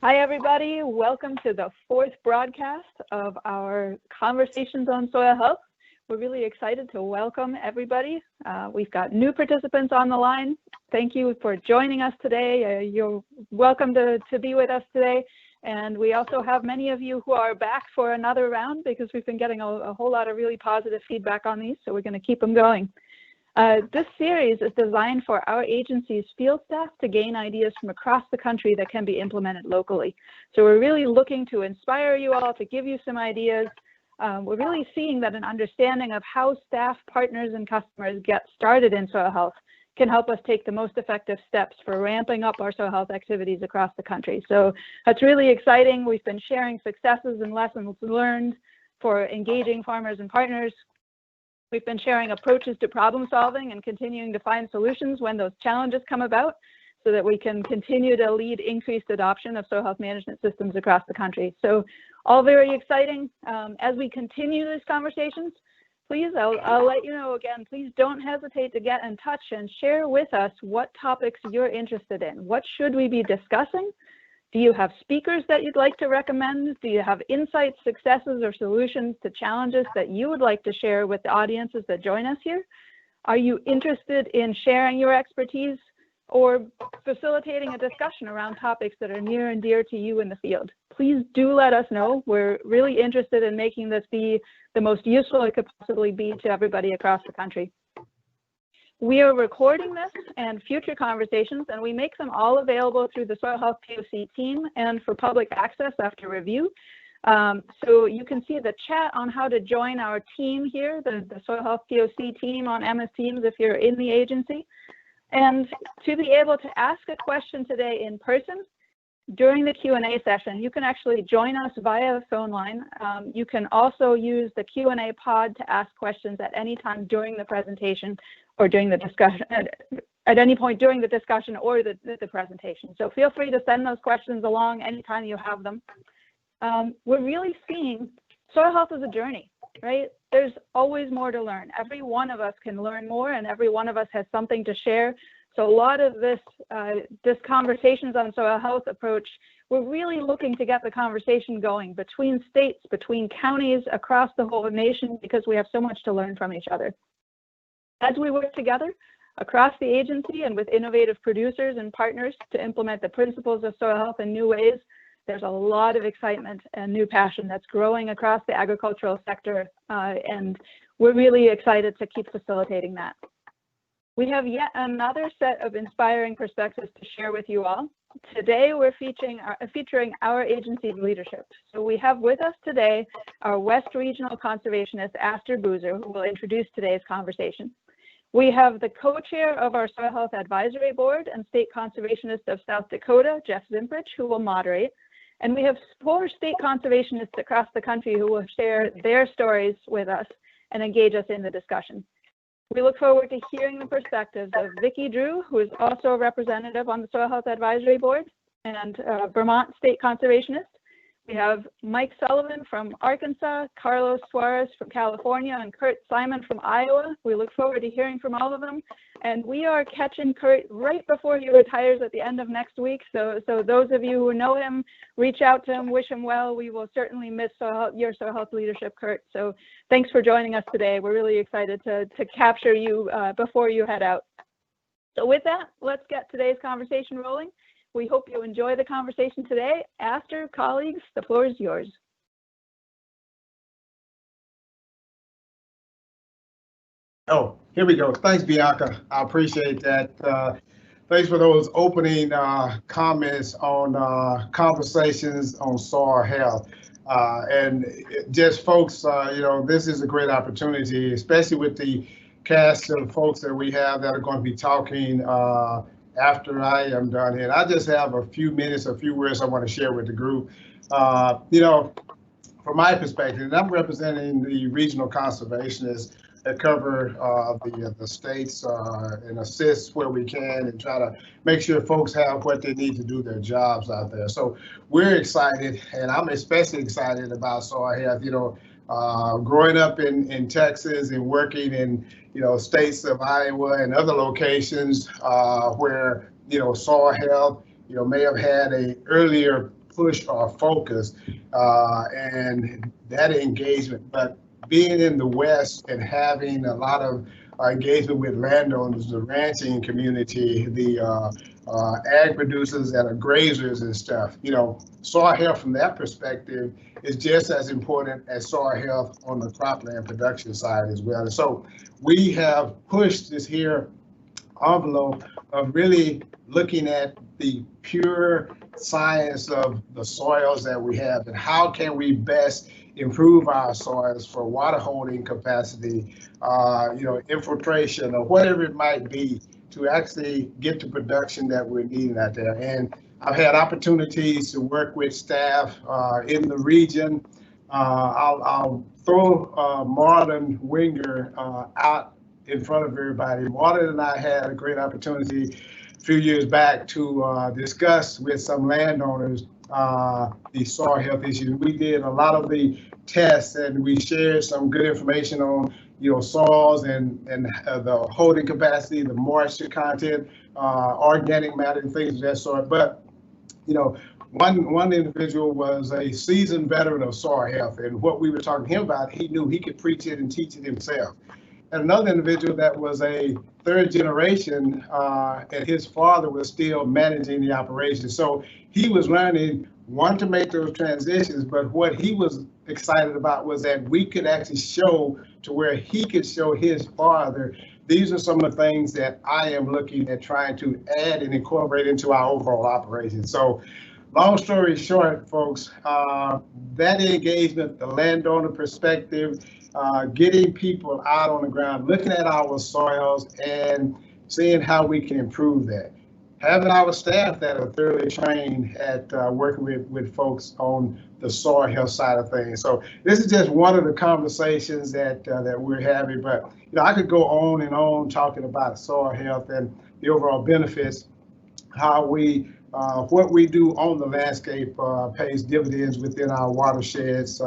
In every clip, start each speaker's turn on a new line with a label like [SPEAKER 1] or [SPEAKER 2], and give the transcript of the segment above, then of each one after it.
[SPEAKER 1] Hi, everybody. Welcome to the fourth broadcast of our Conversations on Soil Health. We're really excited to welcome everybody. We've got new participants on the line. Thank you for joining us today. You're welcome to be with us today. And we also have many of you who are back for another round because we've been getting a whole lot of really positive feedback on these, so we're going to keep them going. This series is designed for our agency's field staff to gain ideas from across the country that can be implemented locally. So we're really looking to inspire you all, to give you some ideas. We're really seeing that an understanding of how staff, partners, and customers get started in soil health can help us take the most effective steps for ramping up our soil health activities across the country. So that's really exciting. We've been sharing successes and lessons learned for engaging farmers and partners. We've been sharing approaches to problem solving and continuing to find solutions when those challenges come about so that we can continue to lead increased adoption of soil health management systems across the country. So all very exciting. As we continue these conversations, please, I'll let you know again, please don't hesitate to get in touch and share with us what topics you're interested in. What should we be discussing? Do you have speakers that you'd like to recommend? Do you have insights, successes, or solutions to challenges that you would like to share with the audiences that join us here? Are you interested in sharing your expertise or facilitating a discussion around topics that are near and dear to you in the field? Please do let us know. We're really interested in making this be the most useful it could possibly be to everybody across the country. We are recording this and future conversations, and we make them all available through the Soil Health POC team and for public access after review. So you can see the chat on how to join our team here, the Soil Health POC team on MS Teams if you're in the agency. And to be able to ask a question today in person, during the Q&A session, you can actually join us via the phone line. You can also use the Q&A pod to ask questions at any time during the presentation or during the discussion, at any point during the discussion or the presentation. So feel free to send those questions along anytime you have them. We're really seeing soil health is a journey, right? There's always more to learn. Every one of us can learn more, and every one of us has something to share. So a lot of this Conversations on Soil Health approach, we're really looking to get the conversation going between states, between counties, across the whole nation, because we have so much to learn from each other. As we work together across the agency and with innovative producers and partners to implement the principles of soil health in new ways, there's a lot of excitement and new passion that's growing across the agricultural sector, and we're really excited to keep facilitating that. We have yet another set of inspiring perspectives to share with you all. Today, we're featuring our agency's leadership. So we have with us today our West Regional Conservationist, Aster Boozer, who will introduce today's conversation. We have the co-chair of our Soil Health Advisory Board and State Conservationist of South Dakota, Jeff Zimprich, who will moderate. And we have 4 state conservationists across the country who will share their stories with us and engage us in the discussion. We look forward to hearing the perspectives of Vicki Drew, who is also a representative on the Soil Health Advisory Board and Vermont State Conservationist. We have Mike Sullivan from Arkansas, Carlos Suarez from California, and Kurt Simon from Iowa. We look forward to hearing from all of them. And we are catching Kurt right before he retires at the end of next week. So those of you who know him, reach out to him, wish him well. We will certainly miss your soil health leadership, Kurt. So thanks for joining us today. We're really excited to capture you before you head out. So with that, let's get today's conversation rolling. We hope you enjoy the conversation today. Aster, colleagues, the floor is yours.
[SPEAKER 2] Oh, here we go. Thanks, Bianca. I appreciate that. Thanks for those opening comments on Conversations on Soil Health. And just folks, you know, this is a great opportunity, especially with the cast of folks that we have that are going to be talking after I am done here. I just have a few minutes, a few words I want to share with the group. You know, from my perspective, and I'm representing the regional conservationists that cover the states and assist where we can and try to make sure folks have what they need to do their jobs out there. So we're excited, and I'm especially excited about soil health. You know, growing up in Texas and working in, you know, states of Iowa and other locations where, you know, soil health, you know, may have had a earlier push our focus and that engagement. But being in the West and having a lot of engagement with landowners, the ranching community, the ag producers and the grazers and stuff, soil health from that perspective is just as important as soil health on the cropland production side as well. And so we have pushed this here envelope of really looking at the pure science of the soils that we have and how can we best improve our soils for water holding capacity, infiltration or whatever it might be to actually get the production that we're needing out there. And I've had opportunities to work with staff in the region. I'll throw Marlon Winger out in front of everybody. Marlon and I had a great opportunity a few years back to discuss with some landowners the soil health issues. We did a lot of the tests and we shared some good information on soils and the holding capacity, the moisture content, organic matter and things of that sort. But one individual was a seasoned veteran of soil health, and what we were talking to him about, he knew he could preach it and teach it himself. And another individual that was a third generation, and his father was still managing the operation. So he was learning, wanted to make those transitions, but what he was excited about was that we could actually show to where he could show his father, these are some of the things that I am looking at trying to add and incorporate into our overall operation. So long story short, folks, that engagement, the landowner perspective, getting people out on the ground, looking at our soils and seeing how we can improve that. Having our staff that are thoroughly trained at working with folks on the soil health side of things. So this is just one of the conversations that we're having, but I could go on and on talking about soil health and the overall benefits, how we what we do on the landscape pays dividends within our watersheds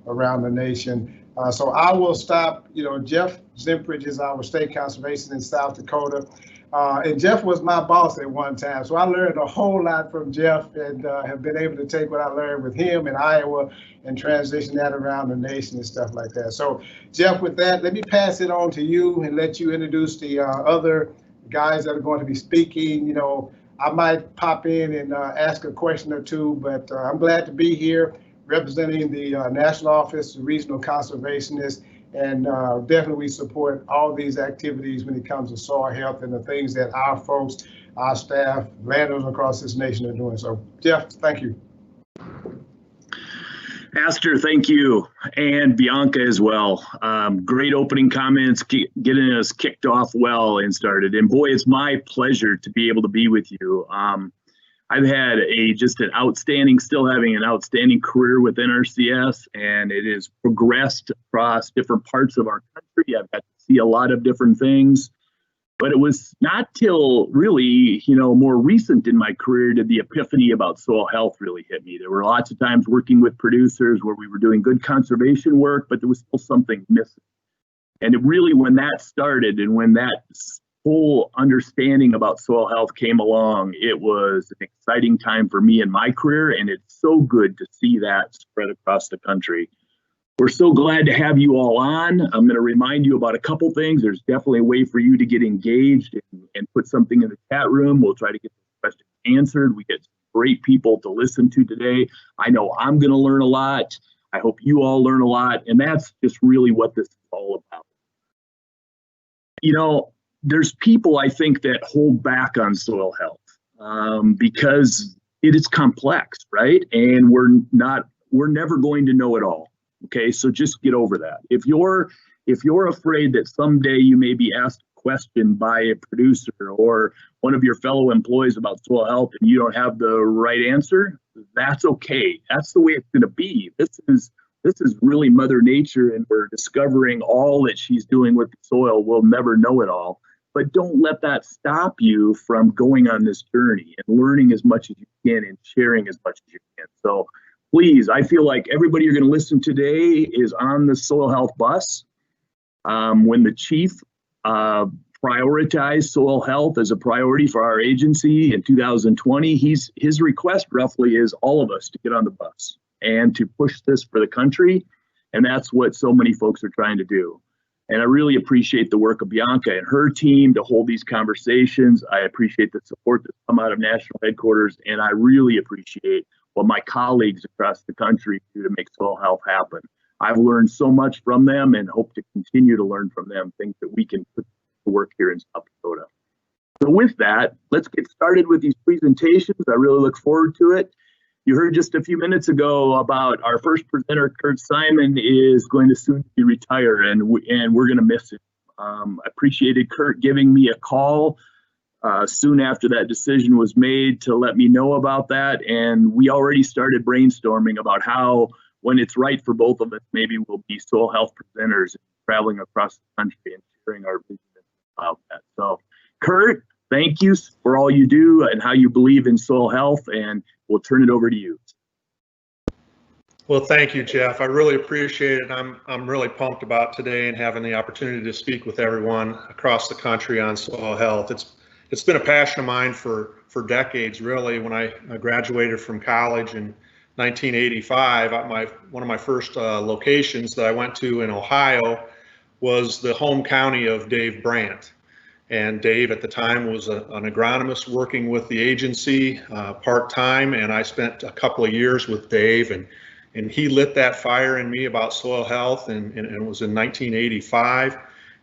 [SPEAKER 2] around the nation. So I will stop. Jeff Zempridge is our state conservation in South Dakota. And Jeff was my boss at one time. So I learned a whole lot from Jeff and have been able to take what I learned with him in Iowa and transition that around the nation and stuff like that. So Jeff, with that, let me pass it on to you and let you introduce the other guys that are going to be speaking. I might pop in and ask a question or two, but I'm glad to be here representing the National Office of Regional Conservationists, and definitely we support all these activities when it comes to soil health and the things that our folks, our staff, landowners across this nation are doing. So Jeff, thank you.
[SPEAKER 3] Astor, thank you, and Bianca as well. Great opening comments, getting us kicked off well and started. And boy, it's my pleasure to be able to be with you. I've had still having an outstanding career with NRCS, and it has progressed across different parts of our country. I've got to see a lot of different things. But it was not till really, more recent in my career did the epiphany about soil health really hit me. There were lots of times working with producers where we were doing good conservation work, but there was still something missing. And it really, when that started and when that whole understanding about soil health came along, it was an exciting time for me in my career. And it's so good to see that spread across the country. We're so glad to have you all on. I'm going to remind you about a couple things. There's definitely a way for you to get engaged and put something in the chat room. We'll try to get the questions answered. We get great people to listen to today. I know I'm going to learn a lot. I hope you all learn a lot. And that's just really what this is all about. There's people, I think, that hold back on soil health because it is complex, right? And we're never going to know it all. Okay, so just get over that. If you're afraid that someday you may be asked a question by a producer or one of your fellow employees about soil health and you don't have the right answer, that's okay. That's the way it's going to be. This is really Mother Nature, and we're discovering all that she's doing with the soil. We'll never know it all, but don't let that stop you from going on this journey and learning as much as you can and sharing as much as you can. So please, I feel like everybody you're going to listen today is on the soil health bus. When the chief prioritized soil health as a priority for our agency in 2020. His request roughly is all of us to get on the bus and to push this for the country. And that's what so many folks are trying to do. And I really appreciate the work of Bianca and her team to hold these conversations. I appreciate the support that's come out of national headquarters, and I really appreciate what my colleagues across the country do to make soil health happen. I've learned so much from them and hope to continue to learn from them, things that we can put to work here in South Dakota. So with that, let's get started with these presentations. I really look forward to it. You heard just a few minutes ago about our first presenter, Kurt Simon, is going to soon be retired, and we're going to miss him. I appreciated Kurt giving me a call soon after that decision was made to let me know about that, and we already started brainstorming about how, when it's right for both of us, maybe we'll be soil health presenters traveling across the country and sharing our vision about that. So, Kurt, thank you for all you do and how you believe in soil health, and we'll turn it over to you.
[SPEAKER 4] Well, thank you, Jeff. I really appreciate it. I'm really pumped about today and having the opportunity to speak with everyone across the country on soil health. It's been a passion of mine for decades, really. When I graduated from college in 1985, one of my first locations that I went to in Ohio was the home county of Dave Brandt. And Dave at the time was an agronomist working with the agency part-time, and I spent a couple of years with Dave, and he lit that fire in me about soil health, and it was in 1985.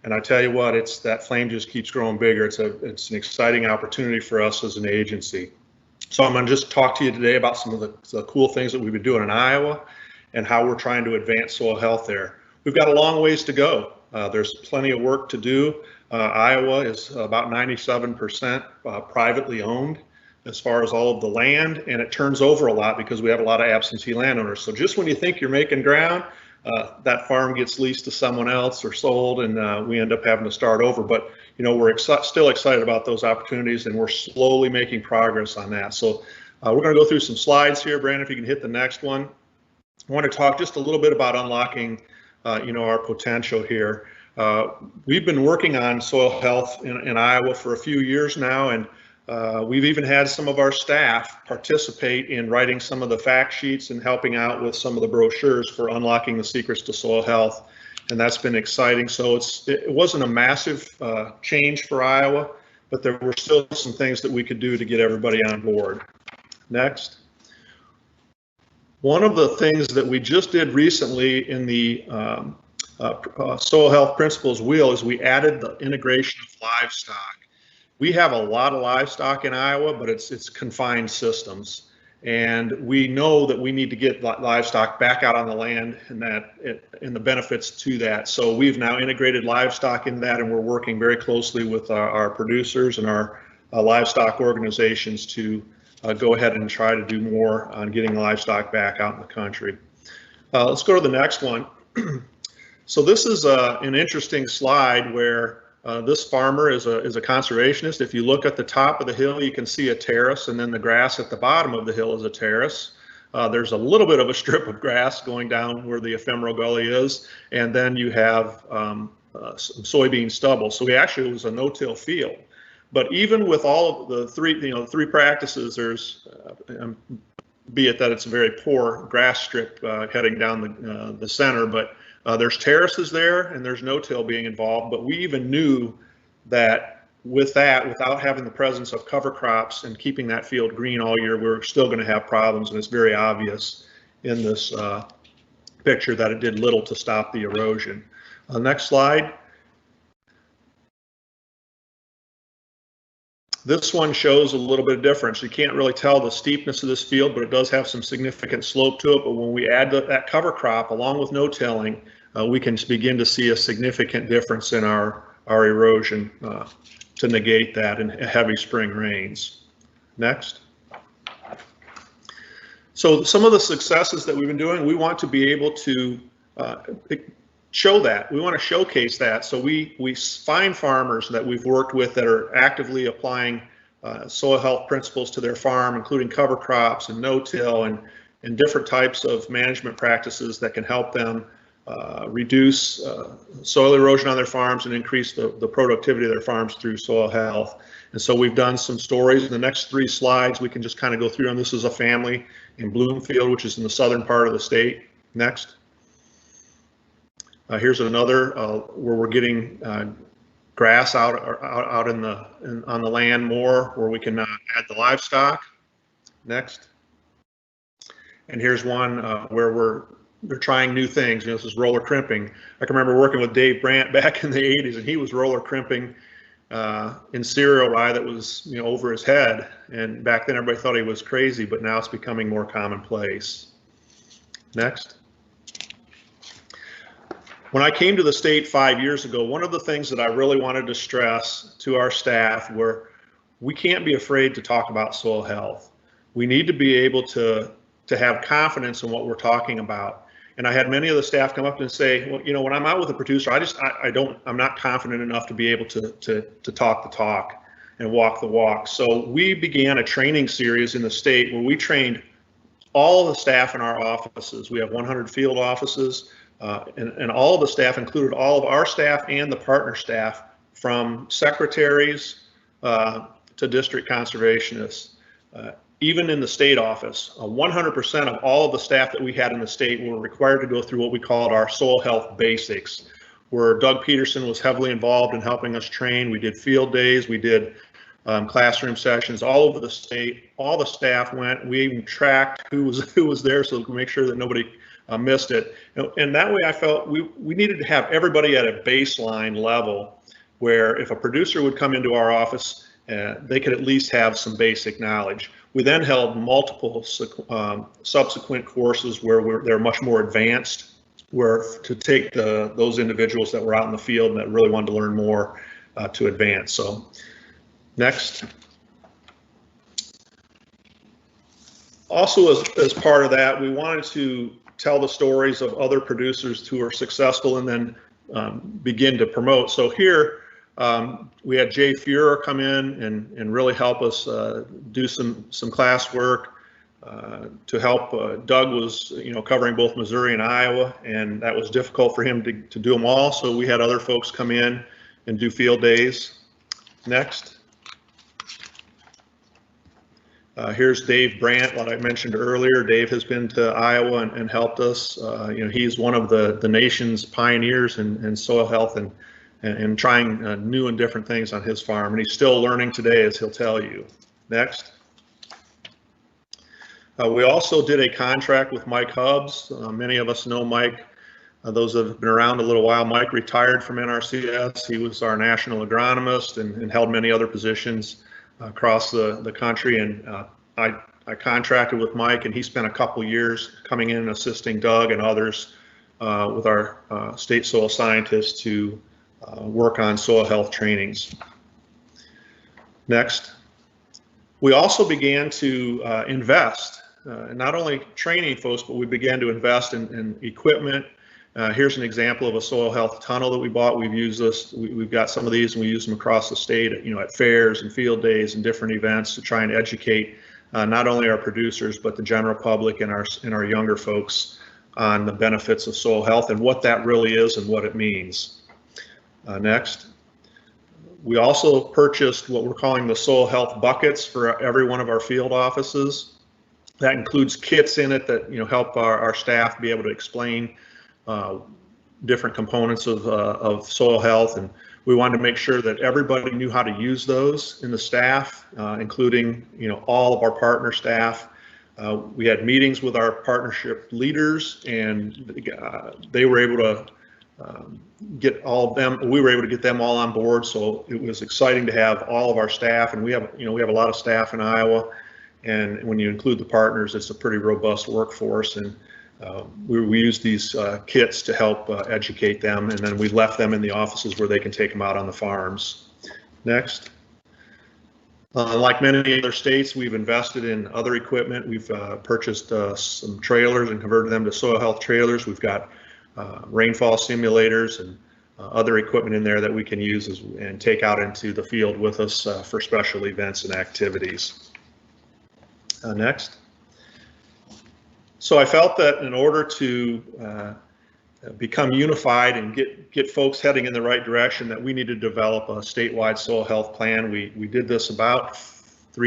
[SPEAKER 4] And I tell you what, that flame just keeps growing bigger. It's an exciting opportunity for us as an agency. So I'm going to just talk to you today about some of the cool things that we've been doing in Iowa and how we're trying to advance soil health there. We've got a long ways to go. There's plenty of work to do. Iowa is about 97% privately owned as far as all of the land, and it turns over a lot because we have a lot of absentee landowners. So just when you think you're making ground, that farm gets leased to someone else or sold, and we end up having to start over. But you know, we're still excited about those opportunities, and we're slowly making progress on that. So we're going to go through some slides here. Brandon, if you can hit the next one. I want to talk just a little bit about unlocking our potential here. We've been working on soil health in Iowa for a few years now, and we've even had some of our staff participate in writing some of the fact sheets and helping out with some of the brochures for unlocking the secrets to soil health, and that's been exciting. So it wasn't a massive change for Iowa, but there were still some things that we could do to get everybody on board. Next. One of the things that we just did recently in the soil health principles wheel is we added the integration of livestock. We have a lot of livestock in Iowa, but it's confined systems, and we know that we need to get livestock back out on the land and the benefits to that. So we've now integrated livestock in that, and we're working very closely with our producers and our livestock organizations to go ahead and try to do more on getting livestock back out in the country. Let's go to the next one. So this is an interesting slide where this farmer is a conservationist. If you look at the top of the hill, you can see a terrace, and then the grass at the bottom of the hill is a terrace. There's a little bit of a strip of grass going down where the ephemeral gully is, and then you have some soybean stubble. So it was a no-till field. But even with all of the three practices, there's be it that it's a very poor grass strip heading down the center, but there's terraces there and there's no-till being involved. But we even knew that without having the presence of cover crops and keeping that field green all year, we're still going to have problems, and it's very obvious in this picture that it did little to stop the erosion. Next slide. This one shows a little bit of difference. You can't really tell the steepness of this field, but it does have some significant slope to it. But when we add that cover crop along with no tilling, we can begin to see a significant difference in our erosion to negate that in heavy spring rains. Next. So some of the successes that we've been doing, we want to be able to show that. We want to showcase that. So we find farmers that we've worked with that are actively applying soil health principles to their farm, including cover crops and no-till and different types of management practices that can help them reduce soil erosion on their farms and increase the productivity of their farms through soil health. And so we've done some stories. In the next 3 slides, we can just kind of go through, and this is a family in Bloomfield, which is in the southern part of the state. Next. Here's another where we're getting grass out on the land more, where we can add the livestock. Next. And here's one where they're trying new things. This is roller crimping. I can remember working with Dave Brandt back in the 80s, and he was roller crimping in cereal rye that was over his head. And back then everybody thought he was crazy, but now it's becoming more commonplace. Next. When I came to the state 5 years ago, one of the things that I really wanted to stress to our staff were we can't be afraid to talk about soil health. We need to be able to have confidence in what we're talking about. And I had many of the staff come up and say, well, when I'm out with a producer, I'm not confident enough to be able to talk the talk and walk the walk. So we began a training series in the state where we trained all the staff in our offices. We have 100 field offices, and all of the staff included all of our staff and the partner staff, from secretaries to district conservationists. Even in the state office, 100% of all of the staff that we had in the state were required to go through what we called our soil health basics, where Doug Peterson was heavily involved in helping us train. We did field days, we did classroom sessions all over the state. All the staff went. We even tracked who was there so we could make sure that nobody missed it. And that way I felt we needed to have everybody at a baseline level where if a producer would come into our office, they could at least have some basic knowledge. We then held multiple subsequent courses where they're much more advanced, where to take those individuals that were out in the field and that really wanted to learn more to advance. So next. Also, as part of that, we wanted to tell the stories of other producers who are successful and then begin to promote. So here, we had Jay Fuhrer come in and really help us do some classwork to help. Doug was covering both Missouri and Iowa, and that was difficult for him to do them all. So we had other folks come in and do field days. Next. Here's Dave Brandt, what I mentioned earlier. Dave has been to Iowa and helped us. He's one of the nation's pioneers in soil health and trying new and different things on his farm, and he's still learning today, as he'll tell you. Next. We also did a contract with Mike Hubbs. Many of us know Mike. Those that have been around a little while, Mike retired from NRCS. He was our national agronomist and held many other positions across the country. And I contracted with Mike, and he spent a couple years coming in and assisting Doug and others with our state soil scientists to work on soil health trainings. Next. We also began to invest, not only training folks, but we began to invest in equipment. Here's an example of a soil health tunnel that we bought. We've used this. We've got some of these, and we use them across the state, at fairs and field days and different events to try and educate not only our producers but the general public and our younger folks on the benefits of soil health and what that really is and what it means. Next. We also purchased what we're calling the soil health buckets for every one of our field offices. That includes kits in it that help our staff be able to explain different components of soil health, and we wanted to make sure that everybody knew how to use those in the staff, including all of our partner staff. We had meetings with our partnership leaders, and they were able to get all of them. We were able to get them all on board, so it was exciting to have all of our staff. And we have a lot of staff in Iowa, and when you include the partners, it's a pretty robust workforce. And we use these kits to help educate them, and then we left them in the offices where they can take them out on the farms. Next. Like many other states, we've invested in other equipment. We've purchased some trailers and converted them to soil health trailers. We've got rainfall simulators and other equipment in there that we can use and take out into the field with us for special events and activities. Next. So I felt that in order to become unified and get folks heading in the right direction, that we need to develop a statewide soil health plan. We did this about 4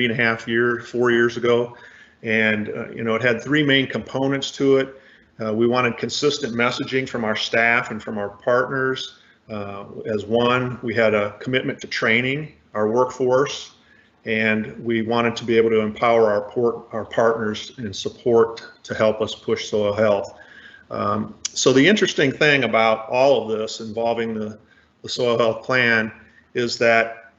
[SPEAKER 4] years ago, and it had three main components to it. We wanted consistent messaging from our staff and from our partners. As one, we had a commitment to training our workforce, and we wanted to be able to empower our partners and support to help us push soil health. So the interesting thing about all of this involving the soil health plan is that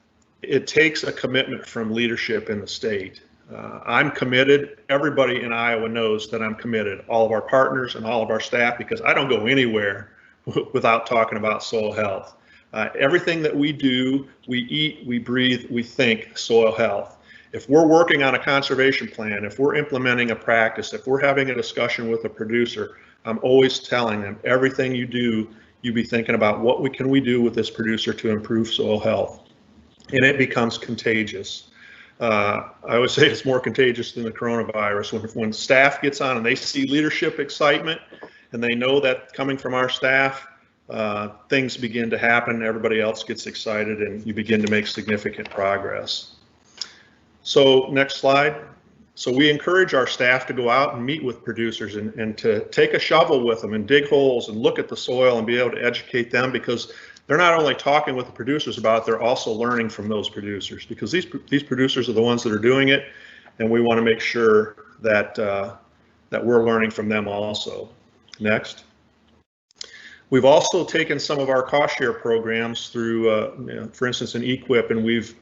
[SPEAKER 4] it takes a commitment from leadership in the state. I'm committed. Everybody in Iowa knows that I'm committed, all of our partners and all of our staff, because I don't go anywhere without talking about soil health. Everything that we do, we eat, we breathe, we think soil health. If we're working on a conservation plan, if we're implementing a practice, if we're having a discussion with a producer, I'm always telling them, everything you do, you be thinking about what can we do with this producer to improve soil health. And it becomes contagious. I always say it's more contagious than the coronavirus. When staff gets on and they see leadership excitement, and they know that coming from our staff, things begin to happen, everybody else gets excited, and you begin to make significant progress. So next slide. So we encourage our staff to go out and meet with producers and to take a shovel with them and dig holes and look at the soil and be able to educate them, because they're not only talking with the producers about it, they're also learning from those producers, because these producers are the ones that are doing it, and we want to make sure that that we're learning from them also. Next. We've also taken some of our cost share programs through, for instance, in EQIP, and we've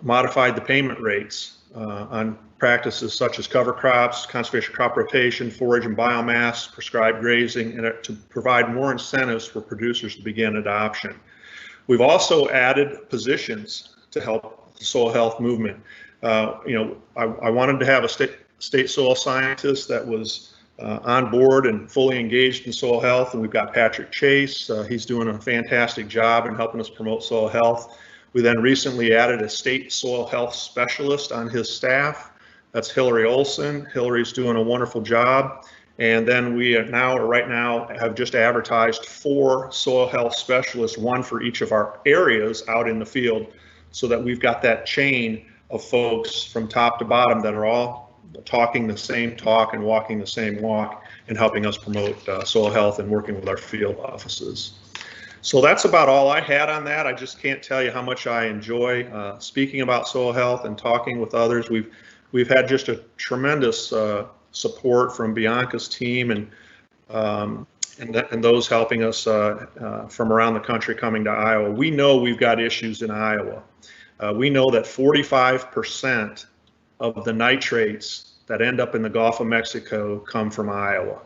[SPEAKER 4] modified the payment rates on practices such as cover crops, conservation crop rotation, forage and biomass, prescribed grazing, and to provide more incentives for producers to begin adoption. We've also added positions to help the soil health movement. I wanted to have a state soil scientist that was on board and fully engaged in soil health, and we've got Patrick Chase. He's doing a fantastic job in helping us promote soil health. We then recently added a state soil health specialist on his staff. That's Hillary Olson. Hillary's doing a wonderful job. And then we right now have just advertised 4 soil health specialists, one for each of our areas out in the field, so that we've got that chain of folks from top to bottom that are all talking the same talk and walking the same walk, and helping us promote soil health and working with our field offices. So that's about all I had on that. I just can't tell you how much I enjoy speaking about soil health and talking with others. We've had just a tremendous support from Bianca's team and those helping us from around the country coming to Iowa. We know we've got issues in Iowa. We know that 45% of the nitrates that end up in the Gulf of Mexico come from Iowa.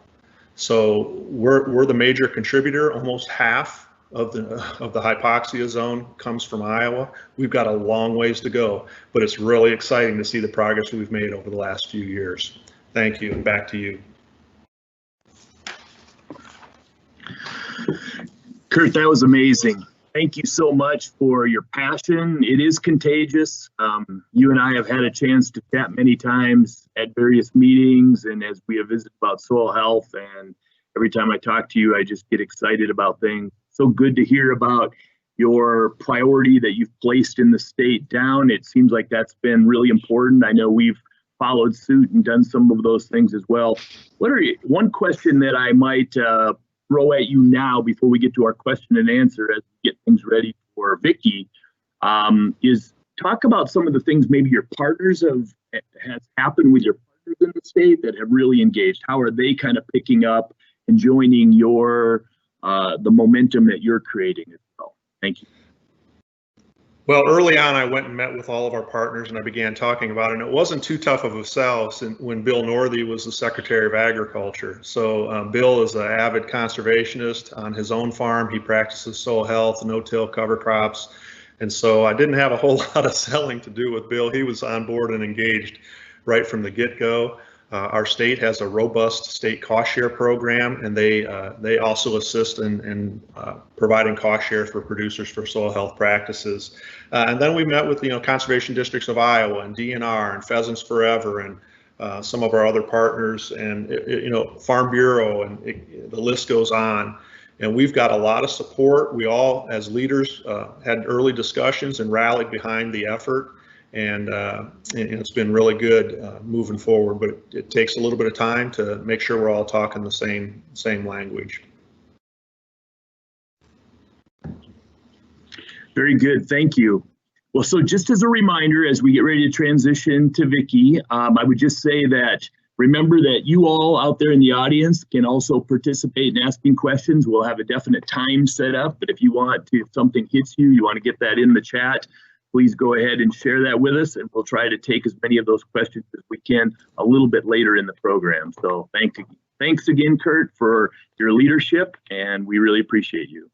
[SPEAKER 4] So we're the major contributor. Almost half of the hypoxia zone comes from Iowa. We've got a long ways to go, but it's really exciting to see the progress we've made over the last few years. Thank you, and back to you.
[SPEAKER 3] Kurt, that was amazing. Thank you so much for your passion. It is contagious. You and I have had a chance to chat many times at various meetings and as we have visited about soil health, and every time I talk to you, I just get excited about things. So good to hear about your priority that you've placed in the state down. It seems like that's been really important. I know we've followed suit and done some of those things as well. One question that I might throw at you now before we get to our question and answer as we get things ready for Vicki is talk about some of the things maybe your partners has happened with your partners in the state that have really engaged. How are they kind of picking up and joining your the momentum that you're creating as well? Thank you.
[SPEAKER 4] Well, early on, I went and met with all of our partners and I began talking about it. And it wasn't too tough of a sell when Bill Northey was the Secretary of Agriculture. So Bill is an avid conservationist on his own farm. He practices soil health, no-till cover crops. And so I didn't have a whole lot of selling to do with Bill. He was on board and engaged right from the get-go. Our state has a robust state cost share program, and they also assist in providing cost share for producers for soil health practices. And then we met with Conservation Districts of Iowa and DNR and Pheasants Forever and some of our other partners, and Farm Bureau, and the list goes on. And we've got a lot of support. We all, as leaders, had early discussions and rallied behind the effort. And it's been really good moving forward, but it takes a little bit of time to make sure we're all talking the same language.
[SPEAKER 3] Very good, thank you. Well, so just as a reminder, as we get ready to transition to Vicki, I would just say that remember that you all out there in the audience can also participate in asking questions. We'll have a definite time set up, but if you want to, if something hits you, you want to get that in the chat, please go ahead and share that with us, and we'll try to take as many of those questions as we can a little bit later in the program. So thanks again, Kurt, for your leadership, and we really appreciate you.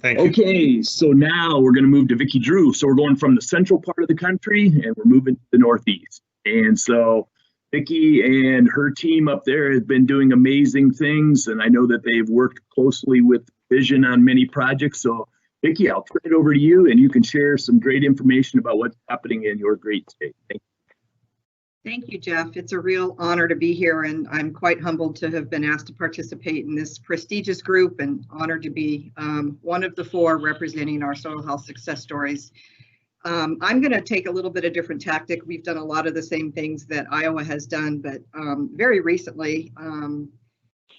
[SPEAKER 4] Thank you.
[SPEAKER 3] Okay, so now we're going to move to Vicki Drew. So we're going from the central part of the country, and we're moving to the Northeast. And so Vicki and her team up there has been doing amazing things, and I know that they've worked closely with Vision on many projects. So Vicki, I'll turn it over to you, and you can share some great information about what's happening in your great state. Thank you.
[SPEAKER 5] Thank you, Jeff. It's a real honor to be here, and I'm quite humbled to have been asked to participate in this prestigious group, and honored to be one of the 4 representing our soil health success stories. I'm going to take a little bit of different tactic. We've done a lot of the same things that Iowa has done, but very recently,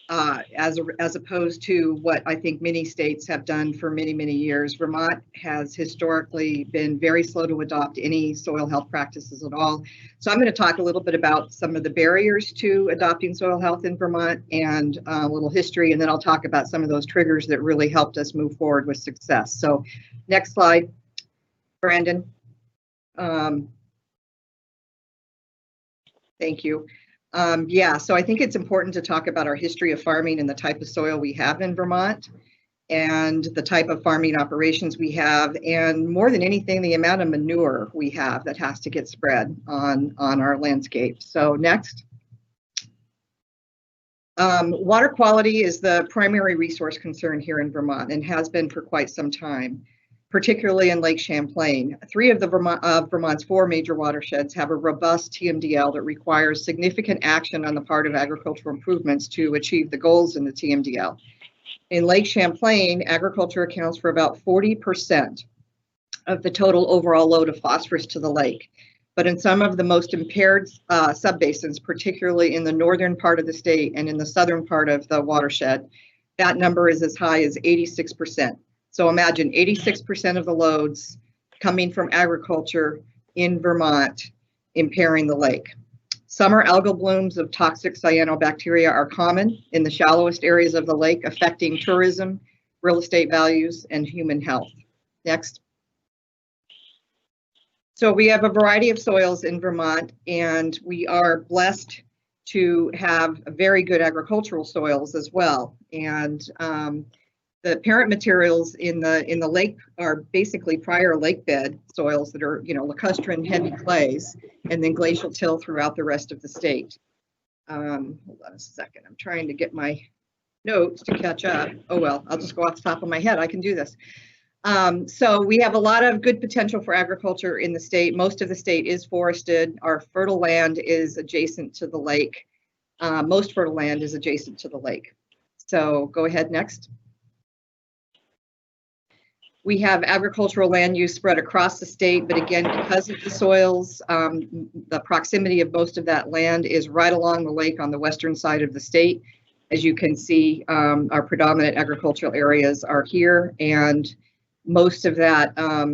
[SPEAKER 5] as opposed to what I think many states have done for many, many years, Vermont has historically been very slow to adopt any soil health practices at all. So I'm going to talk a little bit about some of the barriers to adopting soil health in Vermont, and a little history, and then I'll talk about some of those triggers that really helped us move forward with success. So next slide, Brandon. Thank you. Yeah, so I think it's important to talk about our history of farming and the type of soil we have in Vermont, and the type of farming operations we have, and more than anything, the amount of manure we have that has to get spread on our landscape. So next. Water quality is the primary resource concern here in Vermont, and has been for quite some time, particularly in Lake Champlain. 3 of Vermont's 4 major watersheds have a robust TMDL that requires significant action on the part of agricultural improvements to achieve the goals in the TMDL. In Lake Champlain, agriculture accounts for about 40% of the total overall load of phosphorus to the lake. But in some of the most impaired subbasins, particularly in the northern part of the state and in the southern part of the watershed, that number is as high as 86%. So imagine 86% of the loads coming from agriculture in Vermont impairing the lake. Summer algal blooms of toxic cyanobacteria are common in the shallowest areas of the lake, affecting tourism, real estate values, and human health. Next. So we have a variety of soils in Vermont, and we are blessed to have very good agricultural soils as well. And the parent materials in the lake are basically prior lake bed soils that are, lacustrine heavy clays, and then glacial till throughout the rest of the state. Hold on a second. I'm trying to get my notes to catch up. Oh, well, I'll just go off the top of my head. I can do this. So we have a lot of good potential for agriculture in the state. Most of the state is forested. Our fertile land is adjacent to the lake. Most fertile land is adjacent to the lake. So go ahead, next. We have agricultural land use spread across the state, but again, because of the soils, the proximity of most of that land is right along the lake on the western side of the state. As you can see, our predominant agricultural areas are here, and most of that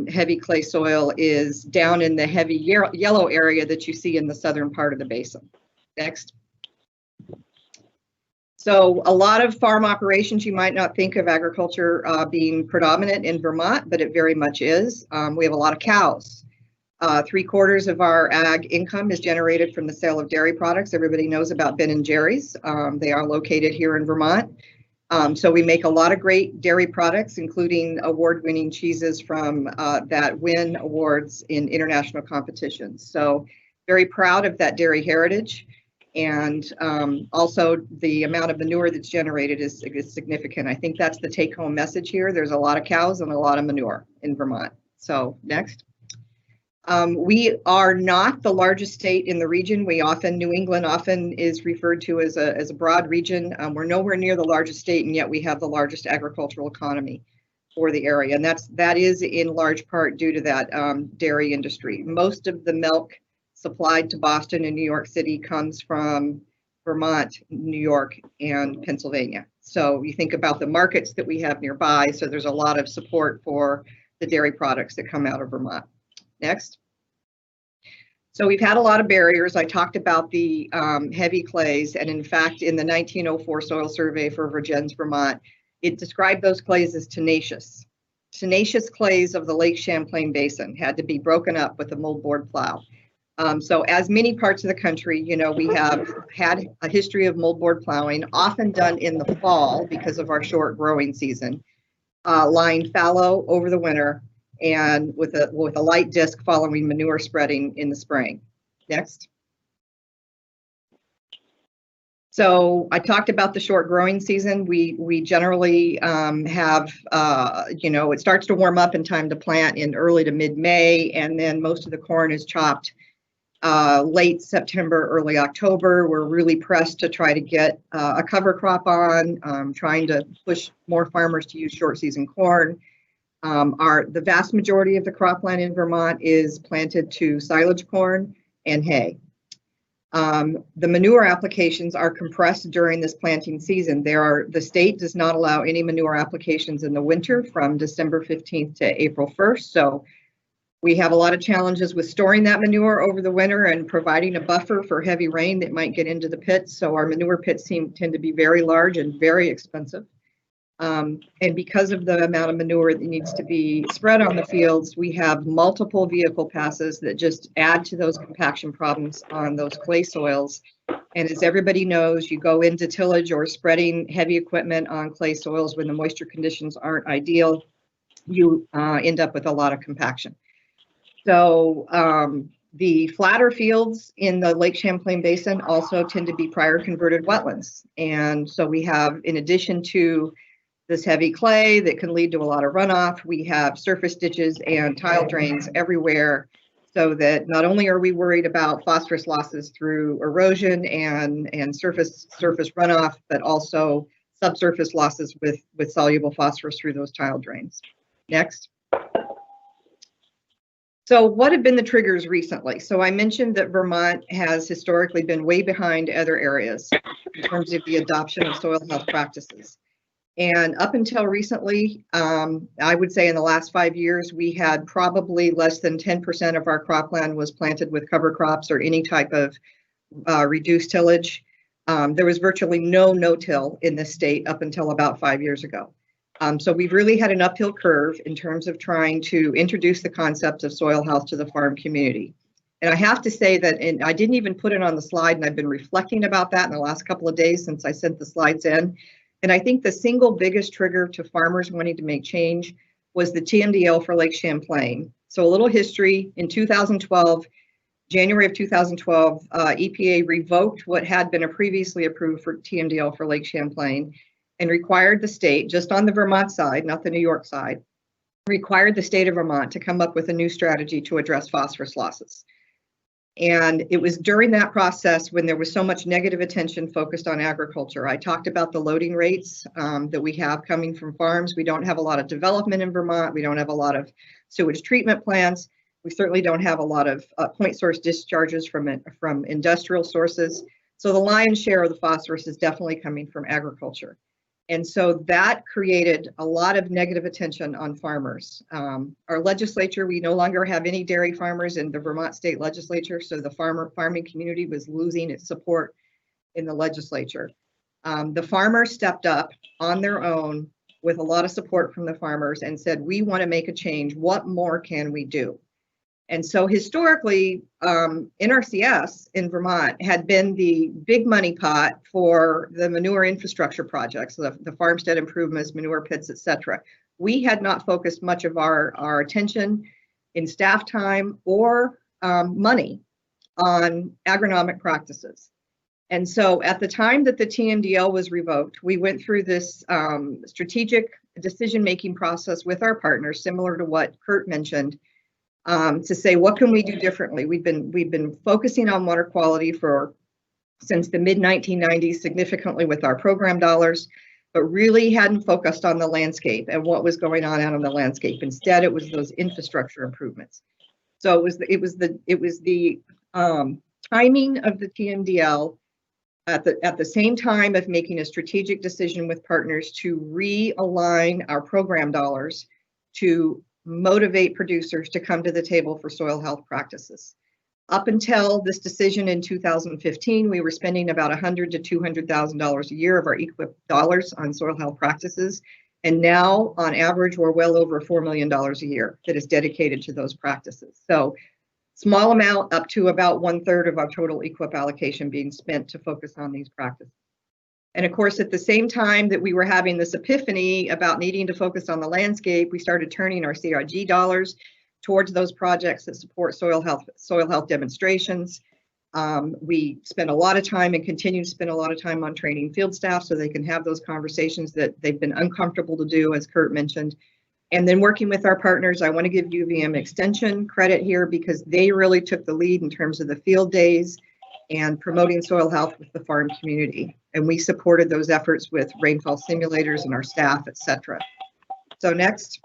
[SPEAKER 5] heavy clay soil is down in the heavy yellow area that you see in the southern part of the basin. Next. So a lot of farm operations, you might not think of agriculture being predominant in Vermont, but it very much is. We have a lot of cows. 3/4 of our ag income is generated from the sale of dairy products. Everybody knows about Ben & Jerry's. They are located here in Vermont. So we make a lot of great dairy products, including award-winning cheeses from that win awards in international competitions. So very proud of that dairy heritage. And also the amount of manure that's generated is significant. I think that's the take-home message here. There's a lot of cows and a lot of manure in Vermont. So next. We are not the largest state in the region. New England often is referred to as a broad region. We're nowhere near the largest state, and yet we have the largest agricultural economy for the area. And that is in large part due to that dairy industry. Most of the milk supplied to Boston and New York City comes from Vermont, New York, and Pennsylvania. So you think about the markets that we have nearby. So there's a lot of support for the dairy products that come out of Vermont. Next. So we've had a lot of barriers. I talked about the heavy clays, and in fact, in the 1904 soil survey for Vergennes, Vermont, it described those clays as tenacious. Tenacious clays of the Lake Champlain Basin had to be broken up with a moldboard plow. So as many parts of the country, you know, we have had a history of moldboard plowing, often done in the fall because of our short growing season, lying fallow over the winter, and with a light disc following manure spreading in the spring. Next. So I talked about the short growing season. We generally have, you know, it starts to warm up in time to plant in early to mid-May, and then most of the corn is chopped late September, early October. We're really pressed to try to get a cover crop on, trying to push more farmers to use short season corn. The vast majority of the cropland in Vermont is planted to silage corn and hay. The manure applications are compressed during this planting season. The state does not allow any manure applications in the winter from December 15th to April 1st. So we have a lot of challenges with storing that manure over the winter and providing a buffer for heavy rain that might get into the pits. So our manure pits tend to be very large and very expensive. And because of the amount of manure that needs to be spread on the fields, we have multiple vehicle passes that just add to those compaction problems on those clay soils. And as everybody knows, you go into tillage or spreading heavy equipment on clay soils when the moisture conditions aren't ideal, you end up with a lot of compaction. So the flatter fields in the Lake Champlain Basin also tend to be prior converted wetlands. And so we have, in addition to this heavy clay that can lead to a lot of runoff, we have surface ditches and tile drains everywhere, so that not only are we worried about phosphorus losses through erosion and surface runoff, but also subsurface losses with soluble phosphorus through those tile drains. Next. So what have been the triggers recently? So I mentioned that Vermont has historically been way behind other areas in terms of the adoption of soil health practices. And up until recently, I would say in the last 5 years, we had probably less than 10% of our cropland was planted with cover crops or any type of reduced tillage. There was virtually no no-till in this state up until about 5 years ago. So we've really had an uphill curve in terms of trying to introduce the concepts of soil health to the farm community. And I have to say that, and I didn't even put it on the slide, and I've been reflecting about that in the last couple of days since I sent the slides in. And I think the single biggest trigger to farmers wanting to make change was the TMDL for Lake Champlain. So a little history: in 2012, January of 2012, EPA revoked what had been a previously approved for TMDL for Lake Champlain and required the state, just on the Vermont side, not the New York side, required the state of Vermont to come up with a new strategy to address phosphorus losses. And it was during that process when there was so much negative attention focused on agriculture. I talked about the loading rates that we have coming from farms. We don't have a lot of development in Vermont. We don't have a lot of sewage treatment plants. We certainly don't have a lot of point source discharges from industrial sources. So the lion's share of the phosphorus is definitely coming from agriculture. And so that created a lot of negative attention on farmers. Our legislature, we no longer have any dairy farmers in the Vermont state legislature, so the farming community was losing its support in the legislature. The farmers stepped up on their own with a lot of support from the farmers and said, we want to make a change. What more can we do? And so historically, NRCS in Vermont had been the big money pot for the manure infrastructure projects, the farmstead improvements, manure pits, et cetera. We had not focused much of our attention in staff time or money on agronomic practices. And so at the time that the TMDL was revoked, we went through this strategic decision-making process with our partners, similar to what Kurt mentioned, to say, what can we do differently? We've been focusing on water quality since the mid 1990s, significantly with our program dollars, but really hadn't focused on the landscape and what was going on out on the landscape. Instead, it was those infrastructure improvements. So it was the timing of the TMDL at the same time of making a strategic decision with partners to realign our program dollars to motivate producers to come to the table for soil health practices. Up until this decision in 2015, we were spending about $100,000 to $200,000 a year of our EQIP dollars on soil health practices. And now, on average, we're well over $4 million a year that is dedicated to those practices. So small amount up to about 1/3 of our total EQIP allocation being spent to focus on these practices. And of course, at the same time that we were having this epiphany about needing to focus on the landscape, we started turning our CRG dollars towards those projects that support soil health demonstrations. We spend a lot of time and continue to spend a lot of time on training field staff so they can have those conversations that they've been uncomfortable to do, as Kurt mentioned. And then working with our partners, I want to give UVM Extension credit here because they really took the lead in terms of the field days and promoting soil health with the farm community. And we supported those efforts with rainfall simulators and our staff, etc. So next.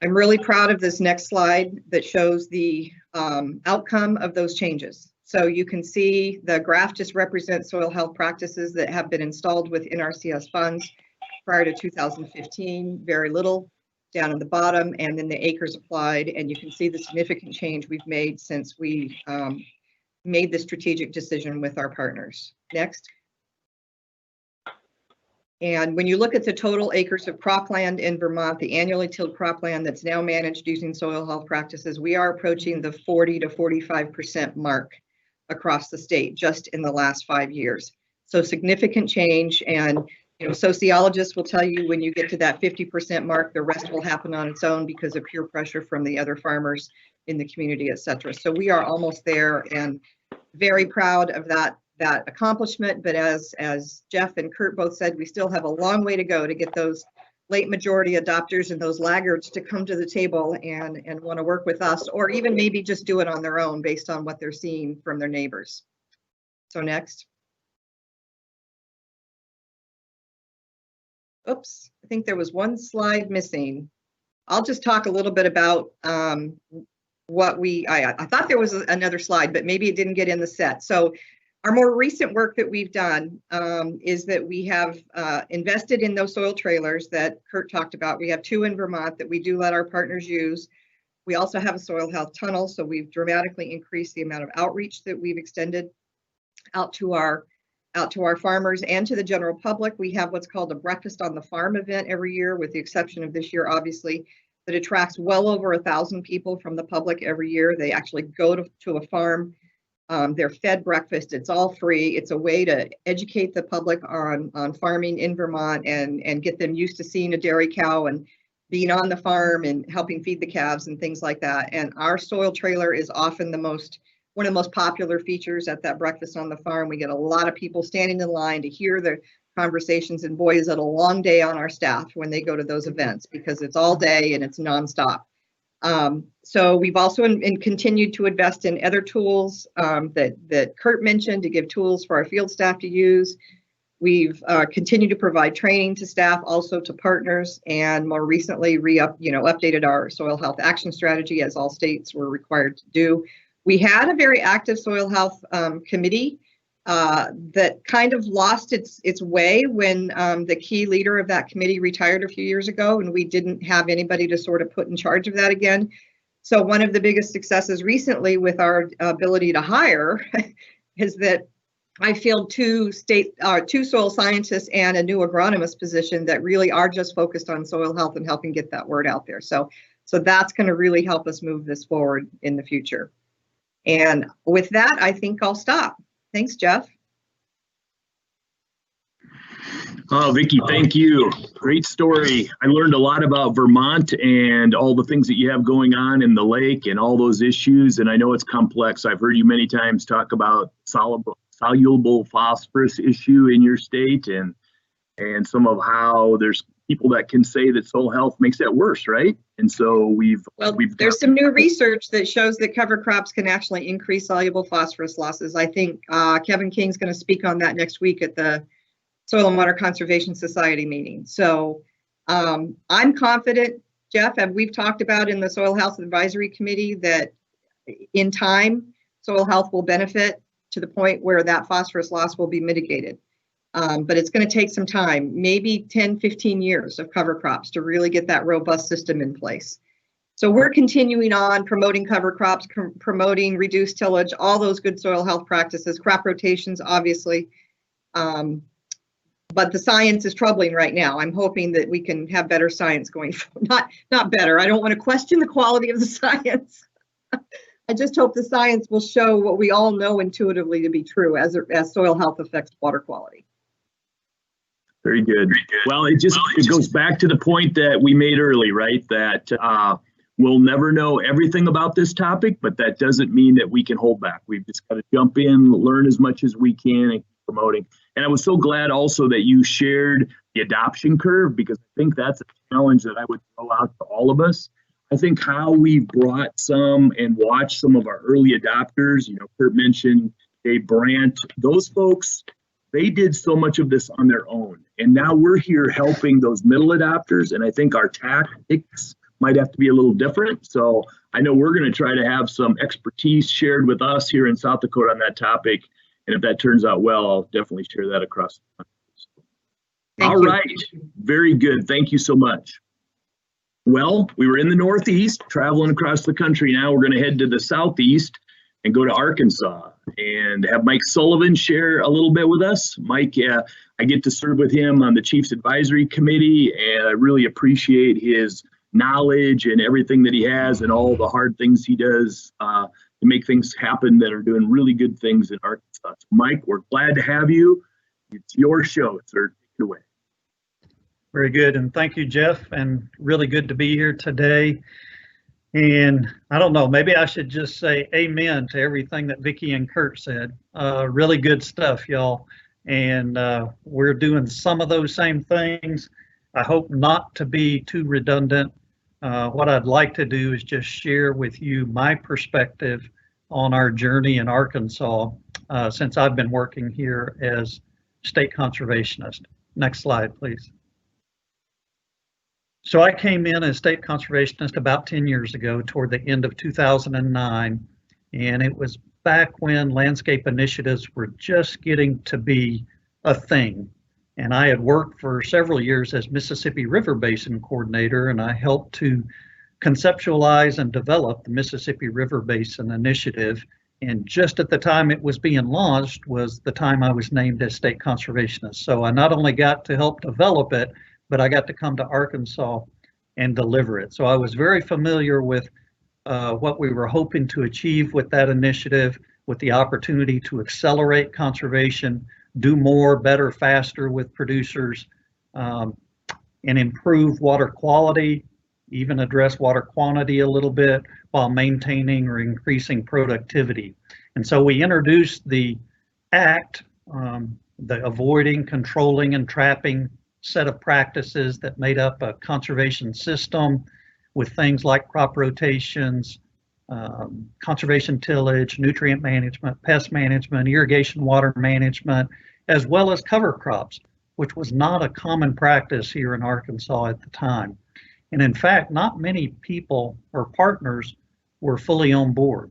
[SPEAKER 5] I'm really proud of this next slide that shows the outcome of those changes. So you can see the graph just represents soil health practices that have been installed with NRCS funds prior to 2015, very little down at the bottom, and then the acres applied. And you can see the significant change we've made since we made the strategic decision with our partners. Next. And when you look at the total acres of cropland in Vermont, the annually tilled cropland that's now managed using soil health practices, we are approaching the 40 to 45% mark across the state just in the last 5 years. So significant change, and sociologists will tell you when you get to that 50% mark, the rest will happen on its own because of peer pressure from the other farmers in the community, etc. So we are almost there and very proud of that accomplishment, but as Jeff and Kurt both said, we still have a long way to go to get those late majority adopters and those laggards to come to the table and want to work with us, or even maybe just do it on their own based on what they're seeing from their neighbors. So next. Oops, I think there was one slide missing. I'll just talk a little bit about what I thought there was another slide, but maybe it didn't get in the set. So our more recent work that we've done is that we have invested in those soil trailers that Kurt talked about. We have 2 in Vermont that we do let our partners use. We also have a soil health tunnel, so we've dramatically increased the amount of outreach that we've extended out to our farmers and to the general public. We have what's called a Breakfast on the Farm event every year, with the exception of this year, obviously, that attracts well over 1,000 people from the public every year. They actually go to a farm. They're fed breakfast. It's all free. It's a way to educate the public on farming in Vermont and get them used to seeing a dairy cow and being on the farm and helping feed the calves and things like that. And our soil trailer is often one of the most popular features at that Breakfast on the Farm. We get a lot of people standing in line to hear the conversations, and boy, is it a long day on our staff when they go to those events because it's all day and it's nonstop. So we've also continued to invest in other tools that Kurt mentioned to give tools for our field staff to use. We've continued to provide training to staff, also to partners, and more recently updated our soil health action strategy as all states were required to do. We had a very active soil health committee that kind of lost its way when the key leader of that committee retired a few years ago, and we didn't have anybody to sort of put in charge of that again. So one of the biggest successes recently with our ability to hire is that I filled 2 soil scientists and a new agronomist position that really are just focused on soil health and helping get that word out there. So that's going to really help us move this forward in the future. And with that, I think I'll stop. Thanks, Jeff.
[SPEAKER 3] Oh, Vicki, thank you. Great story. I learned a lot about Vermont and all the things that you have going on in the lake and all those issues. And I know it's complex. I've heard you many times talk about soluble phosphorus issue in your state and some of how there's people that can say that soil health makes that worse, right? And so
[SPEAKER 5] there's some new research that shows that cover crops can actually increase soluble phosphorus losses. I think Kevin King's going to speak on that next week at the Soil and Water Conservation Society meeting. So I'm confident, Jeff, and we've talked about in the Soil Health Advisory Committee that in time, soil health will benefit to the point where that phosphorus loss will be mitigated. But it's going to take some time, maybe 10, 15 years of cover crops to really get that robust system in place. So we're continuing on promoting cover crops, promoting reduced tillage, all those good soil health practices, crop rotations, obviously. But the science is troubling right now. I'm hoping that we can have better science going forward. Not better. I don't want to question the quality of the science. I just hope the science will show what we all know intuitively to be true as soil health affects water quality.
[SPEAKER 3] Very good. Well, it goes back to the point that we made early, right? That we'll never know everything about this topic, but that doesn't mean that we can hold back. We've just got to jump in, learn as much as we can, and keep promoting. And I was so glad also that you shared the adoption curve, because I think that's a challenge that I would throw out to all of us. I think how we've brought some and watched some of our early adopters, Kurt mentioned Dave Brandt, those folks, they did so much of this on their own. And now we're here helping those middle adopters. And I think our tactics might have to be a little different. So I know we're going to try to have some expertise shared with us here in South Dakota on that topic. And if that turns out well, I'll definitely share that across the country. All right. Very good. Thank you so much. Well, we were in the Northeast, traveling across the country. Now we're going to head to the Southeast and go to Arkansas and have Mike Sullivan share a little bit with us. Mike, I get to serve with him on the Chiefs Advisory Committee, and I really appreciate his knowledge and everything that he has and all the hard things he does to make things happen that are doing really good things in Arkansas. So Mike, we're glad to have you. It's your show, sir. Take it away.
[SPEAKER 6] Very good, and thank you, Jeff, and really good to be here today. And I don't know, maybe I should just say amen to everything that Vicki and Kurt said. Really good stuff, y'all. And we're doing some of those same things. I hope not to be too redundant. What I'd like to do is just share with you my perspective on our journey in Arkansas since I've been working here as state conservationist. Next slide, please. So I came in as state conservationist about 10 years ago toward the end of 2009, and it was back when landscape initiatives were just getting to be a thing. And I had worked for several years as Mississippi River Basin coordinator, and I helped to conceptualize and develop the Mississippi River Basin initiative. And just at the time it was being launched was the time I was named as state conservationist. So I not only got to help develop it, but I got to come to Arkansas and deliver it. So I was very familiar with what we were hoping to achieve with that initiative, with the opportunity to accelerate conservation, do more, better, faster with producers, and improve water quality, even address water quantity a little bit while maintaining or increasing productivity. And so we introduced the ACT, the Avoiding, Controlling, and Trapping set of practices that made up a conservation system with things like crop rotations, conservation tillage, nutrient management, pest management, irrigation water management, as well as cover crops, which was not a common practice here in Arkansas at the time. And in fact, not many people or partners were fully on board.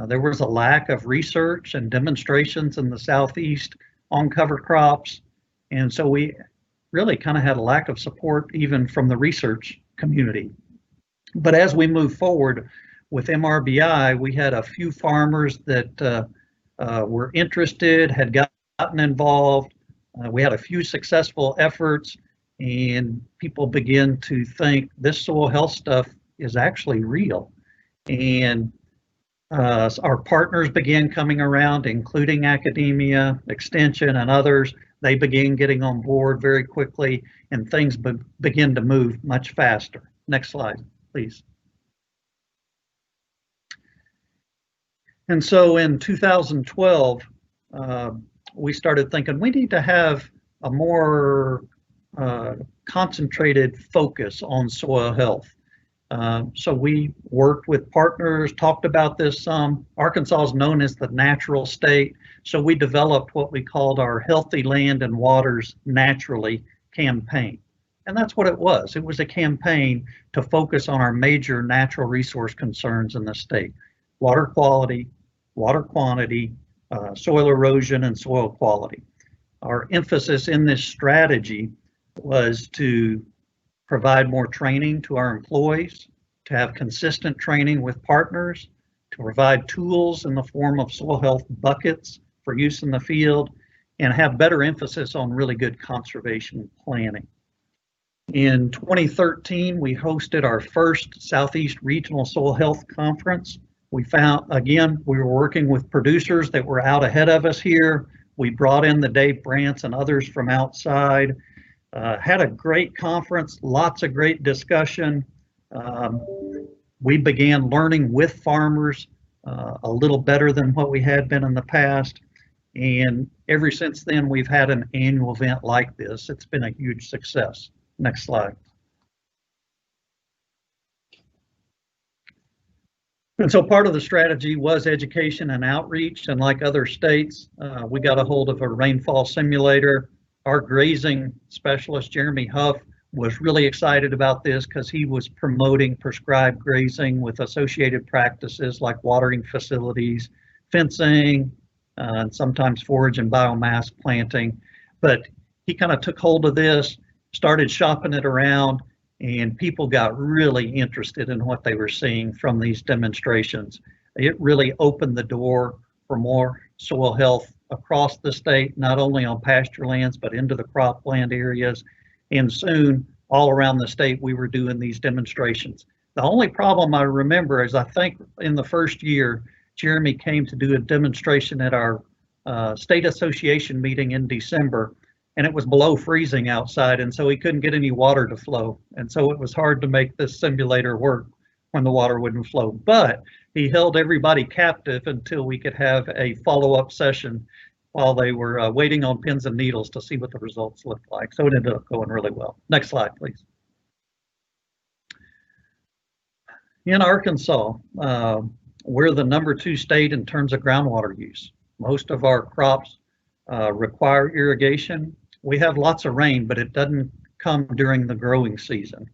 [SPEAKER 6] There was a lack of research and demonstrations in the Southeast on cover crops. And so we really kind of had a lack of support even from the research community. But as we move forward with MRBI, we had a few farmers that were interested, had gotten involved. We had a few successful efforts, and people begin to think this soil health stuff is actually real. And our partners began coming around, including academia, extension, and others. They began getting on board very quickly, and things begin to move much faster. Next slide, please. And so in 2012, we started thinking we need to have a more concentrated focus on soil health. So we worked with partners, talked about this some. Arkansas is known as the natural state, so we developed what we called our Healthy Land and Waters Naturally campaign. And that's what it was. It was a campaign to focus on our major natural resource concerns in the state: water quality, water quantity, soil erosion, and soil quality. Our emphasis in this strategy was to provide more training to our employees, to have consistent training with partners, to provide tools in the form of soil health buckets for use in the field, and have better emphasis on really good conservation planning. In 2013, we hosted our first Southeast Regional Soil Health Conference. We found, again, we were working with producers that were out ahead of us here. We brought in the Dave Brants and others from outside. Had a great conference, lots of great discussion. We began learning with farmers a little better than what we had been in the past. And ever since then, we've had an annual event like this. It's been a huge success. Next slide. And so part of the strategy was education and outreach. And like other states, we got a hold of a rainfall simulator. Our grazing specialist, Jeremy Huff, was really excited about this because he was promoting prescribed grazing with associated practices like watering facilities, fencing, and sometimes forage and biomass planting. But he kind of took hold of this, started shopping it around, and people got really interested in what they were seeing from these demonstrations. It really opened the door for more soil health across the state, not only on pasture lands, but into the cropland areas. And soon, all around the state, we were doing these demonstrations. The only problem I remember is I think in the first year, Jeremy came to do a demonstration at our state association meeting in December, and it was below freezing outside, and so he couldn't get any water to flow. And so it was hard to make this simulator work when the water wouldn't flow. But he held everybody captive until we could have a follow-up session while they were waiting on pins and needles to see what the results looked like. So it ended up going really well. Next slide, please. In Arkansas, we're the #2 state in terms of groundwater use. Most of our crops require irrigation. We have lots of rain, but it doesn't come during the growing season.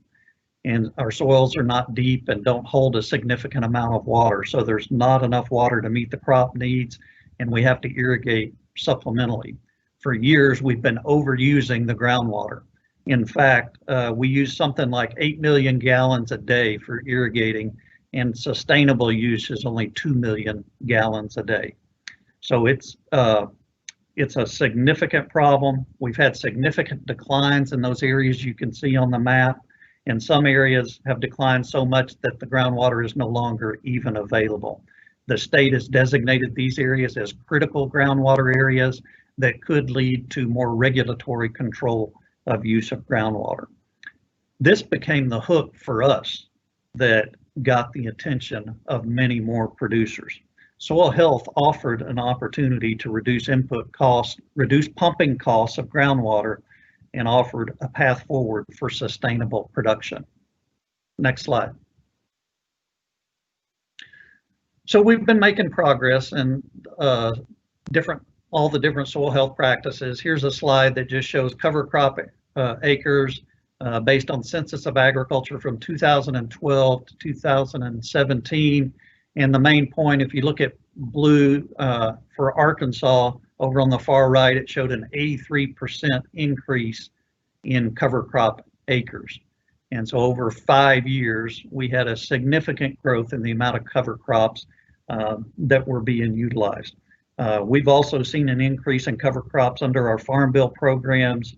[SPEAKER 6] And our soils are not deep and don't hold a significant amount of water. So there's not enough water to meet the crop needs, and we have to irrigate supplementally. For years, we've been overusing the groundwater. In fact, we use something like 8 million gallons a day for irrigating, and sustainable use is only 2 million gallons a day. So it's a significant problem. We've had significant declines in those areas you can see on the map. And some areas have declined so much that the groundwater is no longer even available. The state has designated these areas as critical groundwater areas that could lead to more regulatory control of use of groundwater. This became the hook for us that got the attention of many more producers. Soil Health offered an opportunity to reduce input costs, reduce pumping costs of groundwater, and offered a path forward for sustainable production. Next slide. So we've been making progress in all the different soil health practices. Here's a slide that just shows cover crop acres based on Census of Agriculture from 2012 to 2017. And the main point, if you look at blue for Arkansas, over on the far right, it showed an 83% increase in cover crop acres. And so over 5 years, we had a significant growth in the amount of cover crops that were being utilized. We've also seen an increase in cover crops under our Farm Bill programs.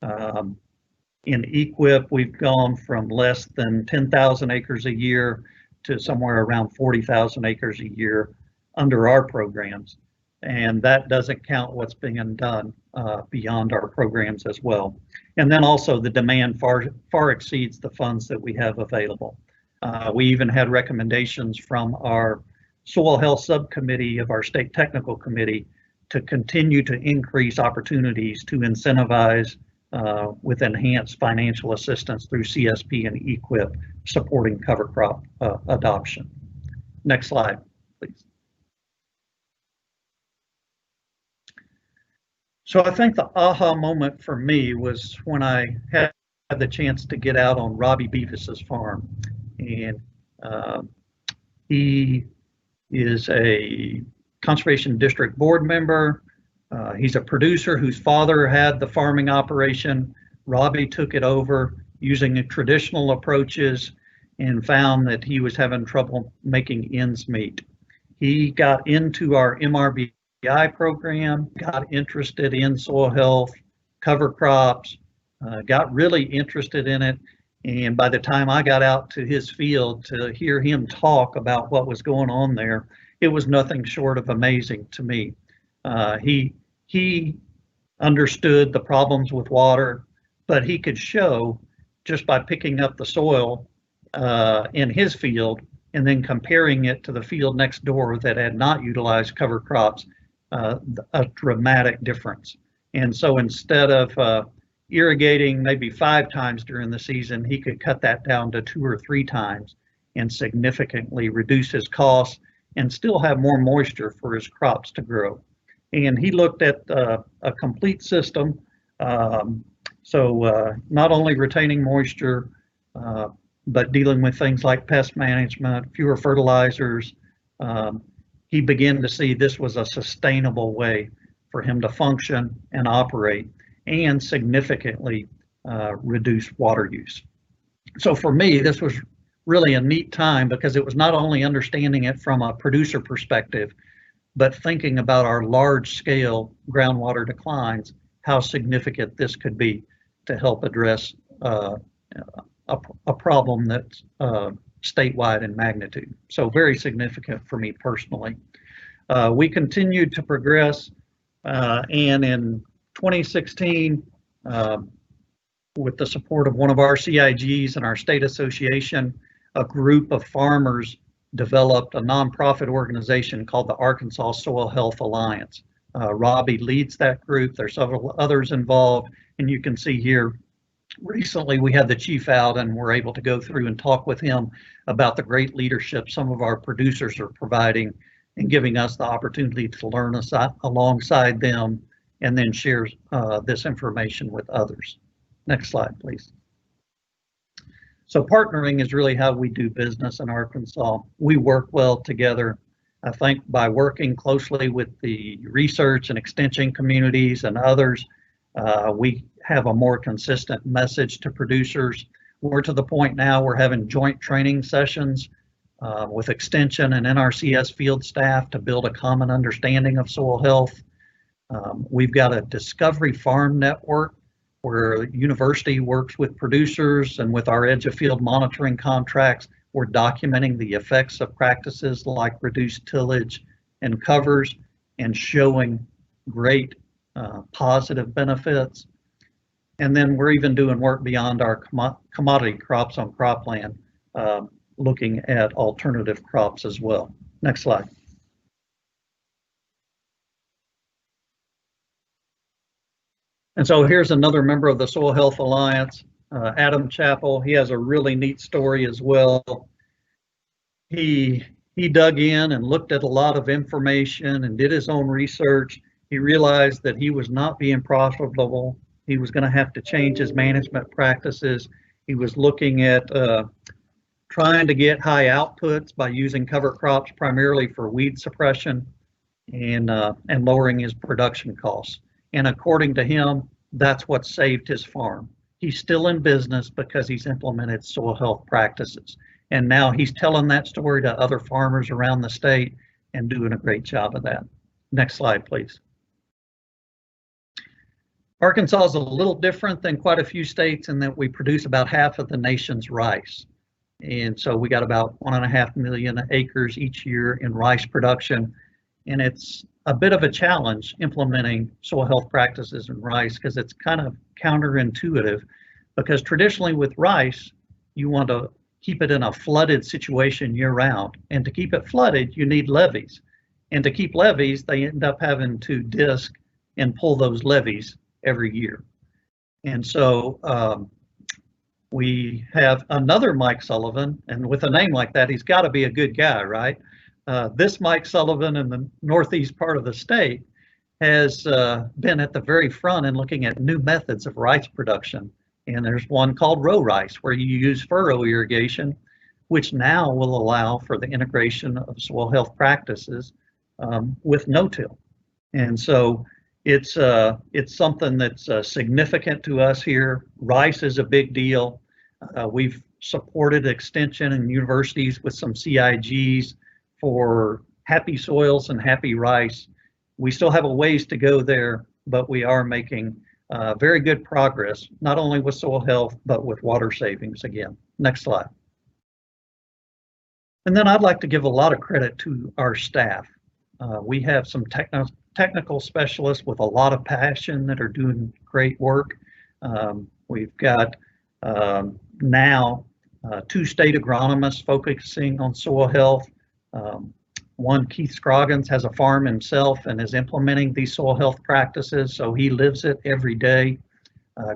[SPEAKER 6] In EQIP, we've gone from less than 10,000 acres a year to somewhere around 40,000 acres a year under our programs. And that doesn't count what's being done beyond our programs as well. And then also the demand far exceeds the funds that we have available. We even had recommendations from our Soil Health Subcommittee of our State Technical Committee to continue to increase opportunities to incentivize with enhanced financial assistance through CSP and EQIP supporting cover crop adoption. Next slide, please. So I think the aha moment for me was when I had the chance to get out on Robbie Beavis's farm. And he is a Conservation District board member. He's a producer whose father had the farming operation. Robbie took it over using traditional approaches and found that he was having trouble making ends meet. He got into our MRBI program, got interested in soil health, cover crops, got really interested in it. And by the time I got out to his field to hear him talk about what was going on there, it was nothing short of amazing to me. He understood the problems with water, but he could show just by picking up the soil in his field and then comparing it to the field next door that had not utilized cover crops, a dramatic difference. And so instead of irrigating maybe 5 times during the season, he could cut that down to 2 or 3 times and significantly reduce his costs and still have more moisture for his crops to grow. And he looked at a complete system, so not only retaining moisture, but dealing with things like pest management, fewer fertilizers. He began to see this was a sustainable way for him to function and operate and significantly reduce water use. So for me, this was really a neat time because it was not only understanding it from a producer perspective, but thinking about our large scale groundwater declines, how significant this could be to help address a problem that's statewide in magnitude. So very significant for me personally. We continued to progress and in 2016, with the support of one of our CIGs and our state association, a group of farmers developed a nonprofit organization called the Arkansas Soil Health Alliance. Robbie leads that group. There's several others involved, and you can see here, recently we had the chief out and we're able to go through and talk with him about the great leadership some of our producers are providing and giving us the opportunity to learn alongside them and then share this information with others. Next slide, please. So partnering is really how we do business in Arkansas. We work well together. I think by working closely with the research and extension communities and others, we have a more consistent message to producers. We're to the point now we're having joint training sessions with extension and NRCS field staff to build a common understanding of soil health. We've got a discovery farm network where the university works with producers, and with our edge of field monitoring contracts, we're documenting the effects of practices like reduced tillage and covers and showing great positive benefits. And then we're even doing work beyond our commodity crops on cropland, looking at alternative crops as well. Next slide. And so here's another member of the Soil Health Alliance, Adam Chappell. He has a really neat story as well. He dug in and looked at a lot of information and did his own research. He realized that he was not being profitable. He was going to have to change his management practices. He was looking at trying to get high outputs by using cover crops primarily for weed suppression and lowering his production costs. And according to him, that's what saved his farm. He's still in business because he's implemented soil health practices. And now he's telling that story to other farmers around the state and doing a great job of that. Next slide, please. Arkansas is a little different than quite a few states in that we produce about half of the nation's rice. And so we got about 1.5 million acres each year in rice production. And it's a bit of a challenge implementing soil health practices in rice because it's kind of counterintuitive, because traditionally with rice, you want to keep it in a flooded situation year round. And to keep it flooded, you need levees. And to keep levees, they end up having to disc and pull those levees every year. And so we have another Mike Sullivan, and with a name like that, he's got to be a good guy, right? This Mike Sullivan in the northeast part of the state has been at the very front in looking at new methods of rice production. And there's one called row rice, where you use furrow irrigation, which now will allow for the integration of soil health practices with no-till. And so it's something that's significant to us here. Rice is a big deal. We've supported extension and universities with some CIGs for happy soils and happy rice. We still have a ways to go there, but we are making very good progress, not only with soil health, but with water savings again. Next slide. And then I'd like to give a lot of credit to our staff. We have some technical specialists with a lot of passion that are doing great work. We've got now 2 state agronomists focusing on soil health. One, Keith Scroggins, has a farm himself and is implementing these soil health practices, so he lives it every day.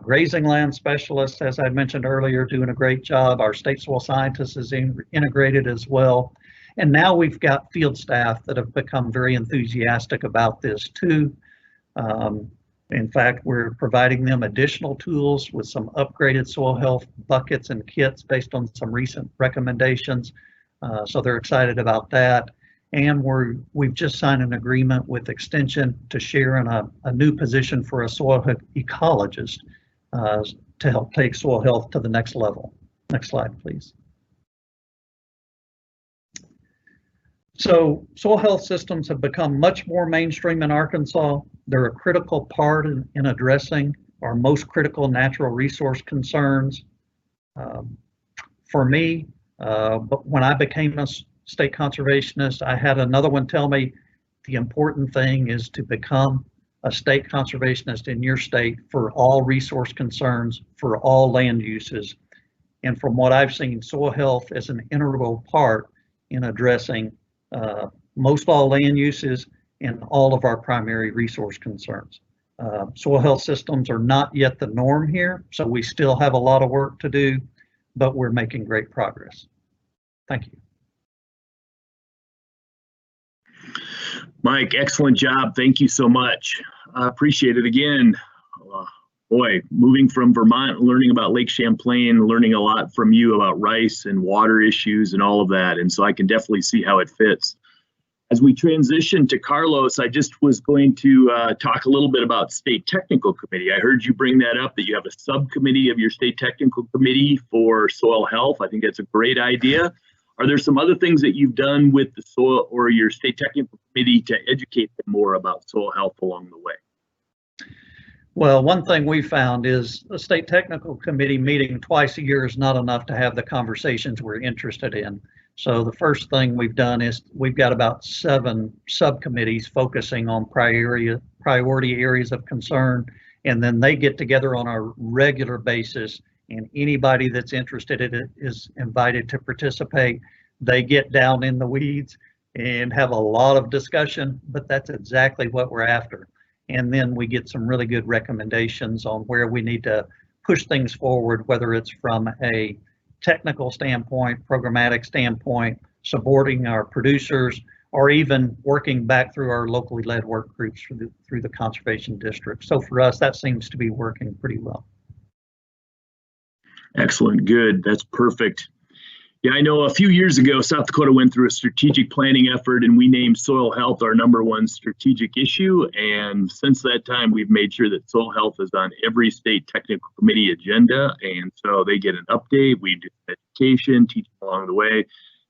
[SPEAKER 6] Grazing land specialists, as I mentioned earlier, doing a great job. Our state soil scientist is integrated as well. And now we've got field staff that have become very enthusiastic about this too. In fact, we're providing them additional tools with some upgraded soil health buckets and kits based on some recent recommendations. So they're excited about that. And we've just signed an agreement with Extension to share in a new position for a soil ecologist to help take soil health to the next level. Next slide, please. So soil health systems have become much more mainstream in Arkansas. They're a critical part in addressing our most critical natural resource concerns. For me, but when I became a state conservationist, I had another one tell me the important thing is to become a state conservationist in your state for all resource concerns, for all land uses. And from what I've seen, soil health is an integral part in addressing most all land uses and all of our primary resource concerns. Soil health systems are not yet the norm here, so we still have a lot of work to do, but we're making great progress. Thank you.
[SPEAKER 3] Mike, excellent job. Thank you so much. I appreciate it again. Boy, moving from Vermont, learning about Lake Champlain, learning a lot from you about rice and water issues and all of that. And so I can definitely see how it fits. As we transition to Carlos, I just was going to talk a little bit about State Technical Committee. I heard you bring that up, that you have a subcommittee of your State Technical Committee for soil health. I think that's a great idea. Are there some other things that you've done with the soil or your State Technical Committee to educate them more about soil health along the way?
[SPEAKER 6] Well, one thing we found is a State Technical Committee meeting twice a year is not enough to have the conversations we're interested in. So the first thing we've done is we've got about 7 subcommittees focusing on priority areas of concern, and then they get together on a regular basis, and anybody that's interested in it is invited to participate. They get down in the weeds and have a lot of discussion, but that's exactly what we're after. And then we get some really good recommendations on where we need to push things forward, whether it's from a technical standpoint, programmatic standpoint, supporting our producers, or even working back through our locally led work groups through the conservation district. So for us, that seems to be working pretty well.
[SPEAKER 3] Excellent, good, that's perfect. Yeah, I know a few years ago, South Dakota went through a strategic planning effort and we named soil health our #1 strategic issue. And since that time, we've made sure that soil health is on every state technical committee agenda. And so they get an update, we do education, teach along the way.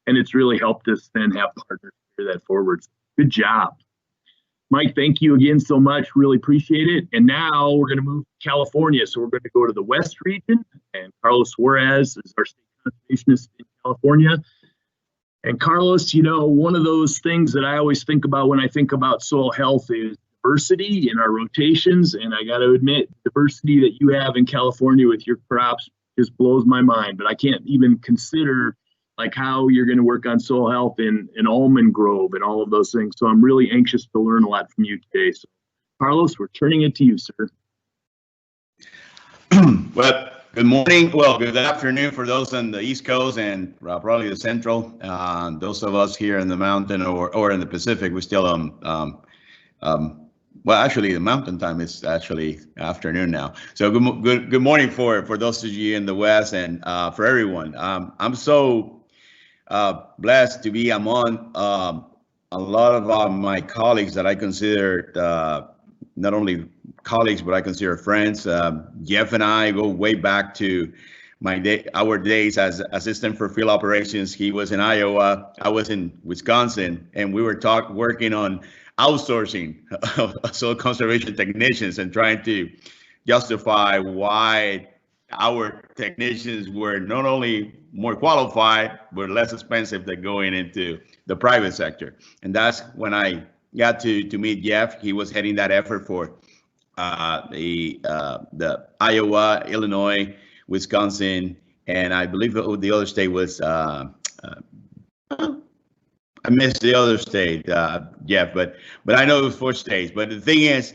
[SPEAKER 3] And it's really helped us then have partners carry that forward. Good job. Mike, thank you again so much. Really appreciate it. And now we're going to move to California. So we're going to go to the West region. And Carlos Suarez is our state conservationist in California. And Carlos, you know, one of those things that I always think about when I think about soil health is diversity in our rotations. And I got to admit, diversity that you have in California with your crops just blows my mind. But I can't even consider like how you're going to work on soil health in almond grove and all of those things. So I'm really anxious to learn a lot from you today. So Carlos, we're turning it to you, sir.
[SPEAKER 7] Well, good morning. Well, good afternoon for those on the East Coast and probably the Central. Those of us here in the mountain or in the Pacific, we're still well, actually, the mountain time is actually afternoon now. So good morning for those of you in the West and for everyone. I'm so blessed to be among a lot of my colleagues that I consider not only colleagues, but I consider friends. Jeff and I go way back to our days as assistant for field operations. He was in Iowa, I was in Wisconsin, and we were working on outsourcing soil conservation technicians and trying to justify why our technicians were not only more qualified, but less expensive than going into the private sector. And that's when I got to meet Jeff. He was heading that effort for the Iowa, Illinois, Wisconsin, and I believe the other state was, I missed the other state, Jeff, but I know it was 4 states. But the thing is,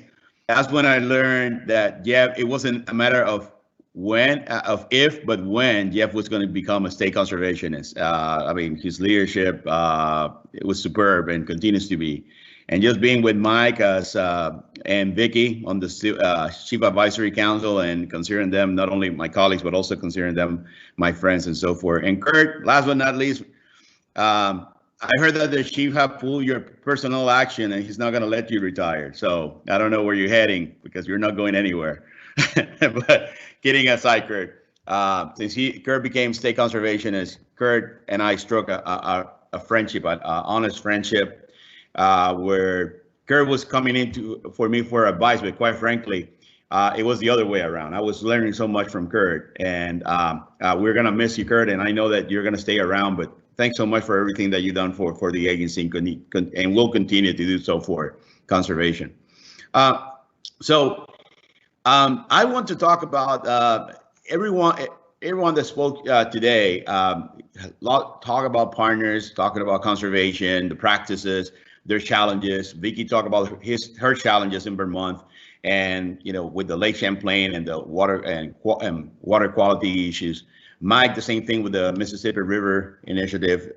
[SPEAKER 7] that's when I learned that Jeff, it wasn't a matter of if, but when Jeff was going to become a state conservationist. I mean, his leadership, it was superb and continues to be. And just being with Mike and Vicky on the Chief Advisory Council and considering them not only my colleagues, but also considering them my friends and so forth. And Kurt, last but not least, I heard that the chief have pulled your personal action and he's not going to let you retire. So I don't know where you're heading because you're not going anywhere. But kidding aside, Kurt, since Kurt became state conservationist, Kurt and I struck a friendship, an honest friendship, where Kurt was coming for me for advice, but quite frankly, it was the other way around. I was learning so much from Kurt, and we're going to miss you, Kurt, and I know that you're going to stay around, but thanks so much for everything that you've done for the agency and will continue to do so for conservation. So I want to talk about everyone that spoke today. Talk about partners, talking about conservation, the practices, their challenges. Vicky talked about her challenges in Vermont, and with the Lake Champlain and the water and water quality issues. Mike, the same thing with the Mississippi River Initiative.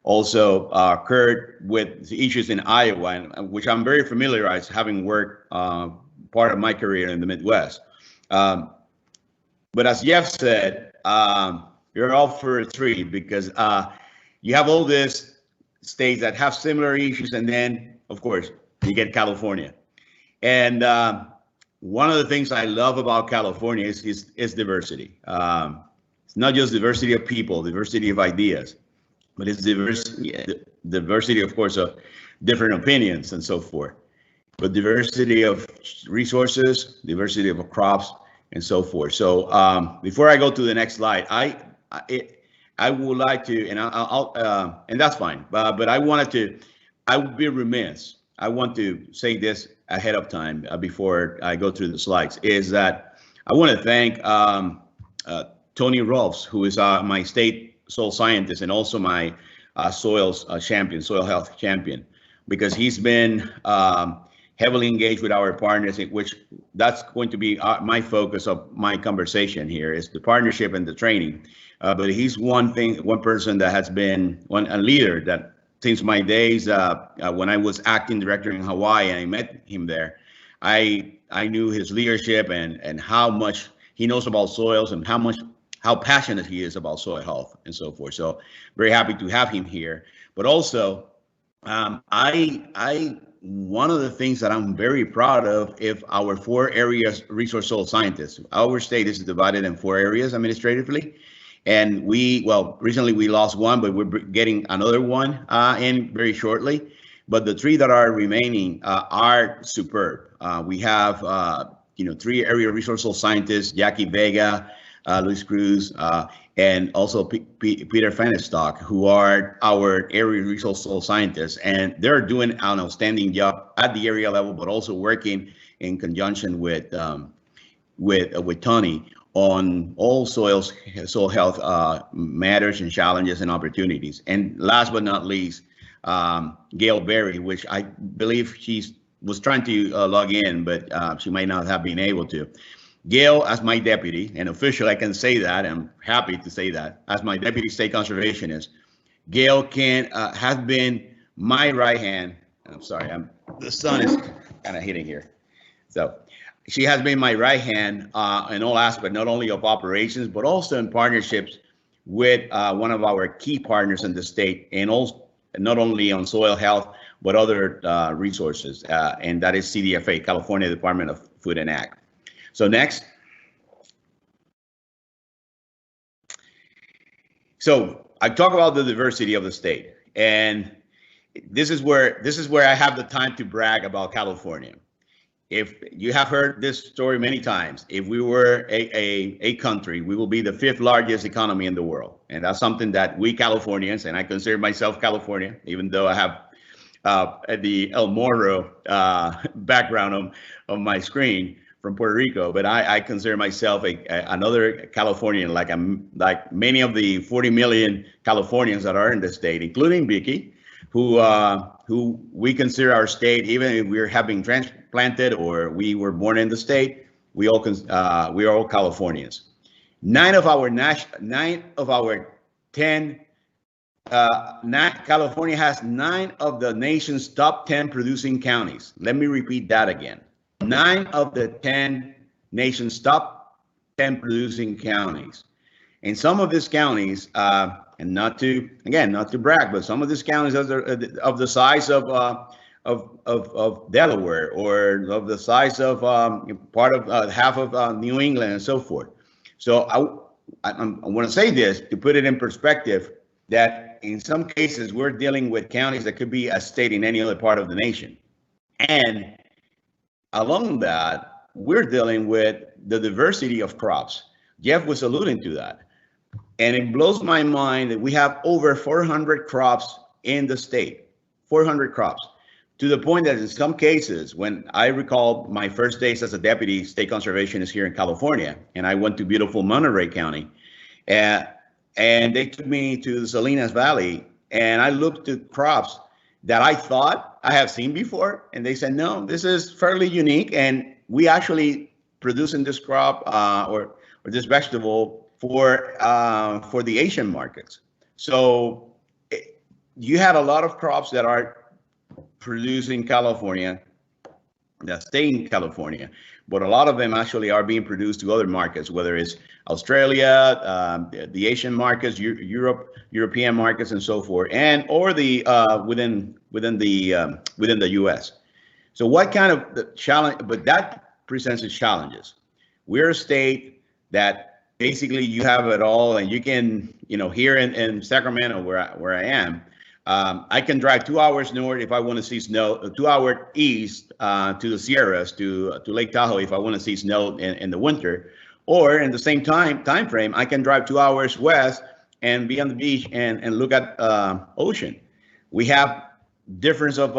[SPEAKER 7] Also, Kurt with the issues in Iowa, which I'm very familiarized, having worked part of my career in the Midwest. But as Jeff said, you're all for 3 because you have all these states that have similar issues, and then, of course, you get California. And one of the things I love about California is diversity. It's not just diversity of people, diversity of ideas, but it's diversity, of course, of different opinions and so forth. But diversity of resources, diversity of crops, and so forth. So before I go to the next slide, I would like to, and and that's fine. But I would be remiss. I want to say this ahead of time before I go through the slides. Is that I want to thank Tony Rolfs, who is my state soil scientist and also my soil health champion, because he's been heavily engaged with our partners, which that's going to be my focus of my conversation here is the partnership and the training. But he's one person that has been a leader that since my days when I was acting director in Hawaii and I met him there, I knew his leadership and how much he knows about soils and how passionate he is about soil health and so forth. So very happy to have him here. But also, one of the things that I'm very proud of is our 4 areas resource soil scientists. Our state is divided in 4 areas administratively. And recently we lost one, but we're getting another one in very shortly. But the 3 that are remaining are superb. We have 3 area resource soil scientists, Jackie Vega, Luis Cruz, and also Peter Fennestock, who are our area resource soil scientists, and they're doing an outstanding job at the area level, but also working in conjunction with Tony on all soil health matters and challenges and opportunities. And last but not least, Gail Berry, which I believe she was trying to log in, but she might not have been able to. Gail, as my deputy, and officially I can say that, I'm happy to say that, as my deputy state conservationist, Gail has been my right hand. I'm sorry, the sun is kind of hitting here. So she has been my right hand in all aspects, not only of operations, but also in partnerships with one of our key partners in the state, and also not only on soil health, but other resources, and that is CDFA, California Department of Food and Ag. So next. So I talk about the diversity of the state, and this is where I have the time to brag about California. If you have heard this story many times, if we were a country, we will be the 5th largest economy in the world. And that's something that we Californians, and I consider myself California, even though I have the El Morro background on my screen from Puerto Rico, but I consider myself another Californian, like many of the 40 million Californians that are in the state, including Vicky, who we consider our state, even if we're having transplanted or we were born in the state, we are all Californians. 9 of our 10, California has 9 of the nation's top 10 producing counties. Let me repeat that again. 9 of the 10 nation's top 10 producing counties. And some of these counties, and not to brag, but some of these counties of the size of Delaware, or of the size of part of half of New England and so forth. So I want to say this to put it in perspective, that in some cases we're dealing with counties that could be a state in any other part of the nation. And along that, we're dealing with the diversity of crops. Jeff was alluding to that. And it blows my mind that we have over 400 crops in the state, 400 crops, to the point that in some cases, when I recall my first days as a deputy state conservationist here in California, and I went to beautiful Monterey County, and they took me to the Salinas Valley, and I looked at crops that I thought I have seen before, and they said, no, this is fairly unique, and we actually producing this crop or this vegetable for the Asian markets. So you had a lot of crops that are produced in California, that stay in California, but a lot of them actually are being produced to other markets, whether it's Australia, the Asian markets, European markets, and so forth, and or the within the U.S. So what kind of challenge? But that presents its challenges. We're a state that basically you have it all, and you can, here in Sacramento, where I am, I can drive 2 hours north if I want to see snow, 2 hours east to the Sierras, to Lake Tahoe if I want to see snow in the winter, or in the same time frame, I can drive 2 hours west and be on the beach and look at ocean. We have difference of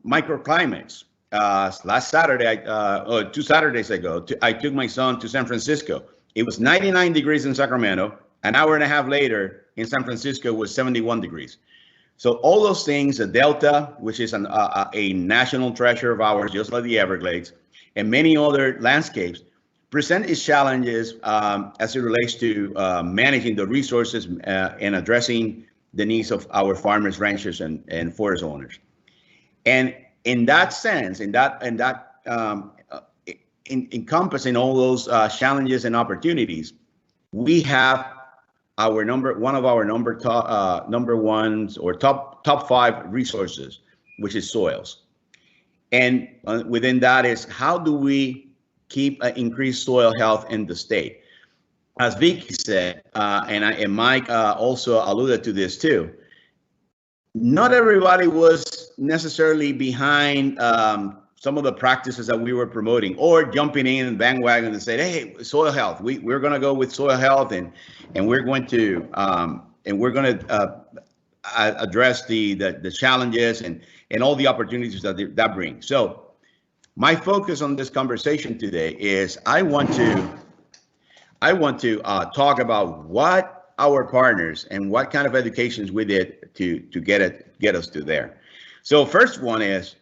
[SPEAKER 7] microclimates. Last Saturday, 2 Saturdays ago, I took my son to San Francisco. It was 99 degrees in Sacramento. An hour and a half later in San Francisco was 71 degrees. So all those things, the Delta, which is a national treasure of ours, just like the Everglades, and many other landscapes, present its challenges as it relates to managing the resources and addressing the needs of our farmers, ranchers, and forest owners. And in that sense, encompassing all those challenges and opportunities, we have our number ones or top 5 resources, which is soils. And within that is, how do we keep increased soil health in the state? As Vicky said, and Mike also alluded to this too, not everybody was necessarily behind some of the practices that we were promoting, or jumping in and bandwagon and say, hey, soil health, we're going to go with soil health, and we're going to address the challenges and all the opportunities that brings. So my focus on this conversation today is I want to talk about what our partners and what kind of educations we did to get us to there. So first one is,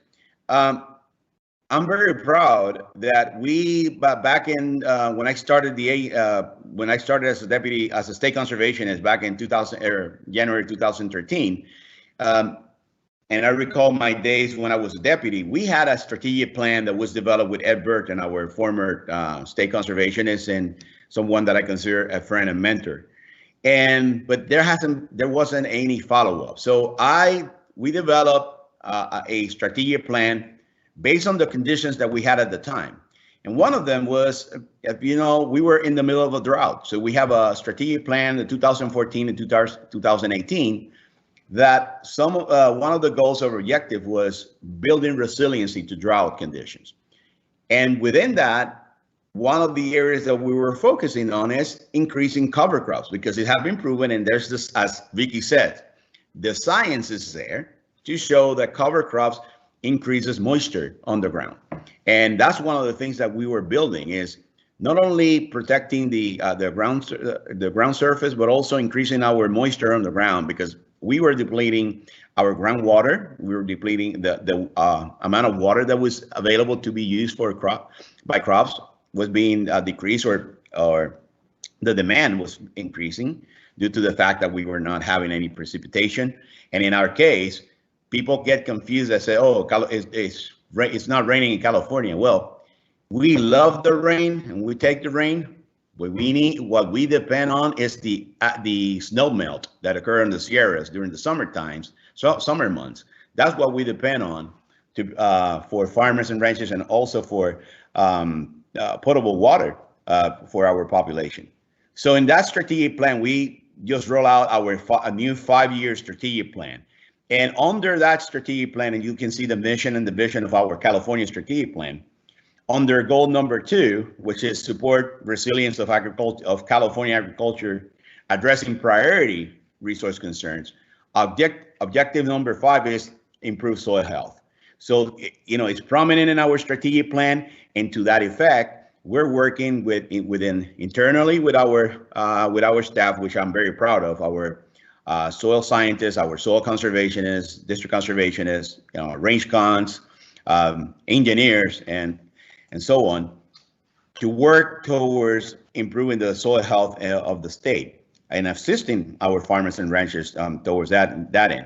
[SPEAKER 7] I'm very proud that back in when I started as a deputy, as a state conservationist back in January 2013, and I recall my days when I was a deputy. We had a strategic plan that was developed with Ed Burton, our former state conservationist, and someone that I consider a friend and mentor. But there wasn't any follow-up. So we developed a strategic plan based on the conditions that we had at the time. And one of them was, we were in the middle of a drought. So we have a strategic plan in 2014 and 2018 that one of the goals or objective was building resiliency to drought conditions. And within that, one of the areas that we were focusing on is increasing cover crops, because it has been proven, and there's this, as Vicky said, the science is there to show that cover crops increases moisture on the ground. And that's one of the things that we were building, is not only protecting the ground surface, but also increasing our moisture on the ground, because we were depleting our groundwater. We were depleting the amount of water that was available to be used for crops was being decreased, or the demand was increasing due to the fact that we were not having any precipitation. And in our case, people get confused and say, "Oh, it's not raining in California." Well, we love the rain and we take the rain. What we depend on is the snow melt that occur in the Sierras during the summer months. That's what we depend on for farmers and ranchers, and also for potable water for our population. So in that strategic plan, we just roll out a new 5-year strategic plan. And under that strategic plan, and you can see the mission and the vision of our California strategic plan, under goal number 2, which is support resilience of California agriculture, addressing priority resource concerns. Objective number 5 is improve soil health. So, it's prominent in our strategic plan, and to that effect, we're working internally with our staff, which I'm very proud of, our soil scientists, our soil conservationists, district conservationists, range cons, engineers, and so on, to work towards improving the soil health of the state and assisting our farmers and ranchers towards that end.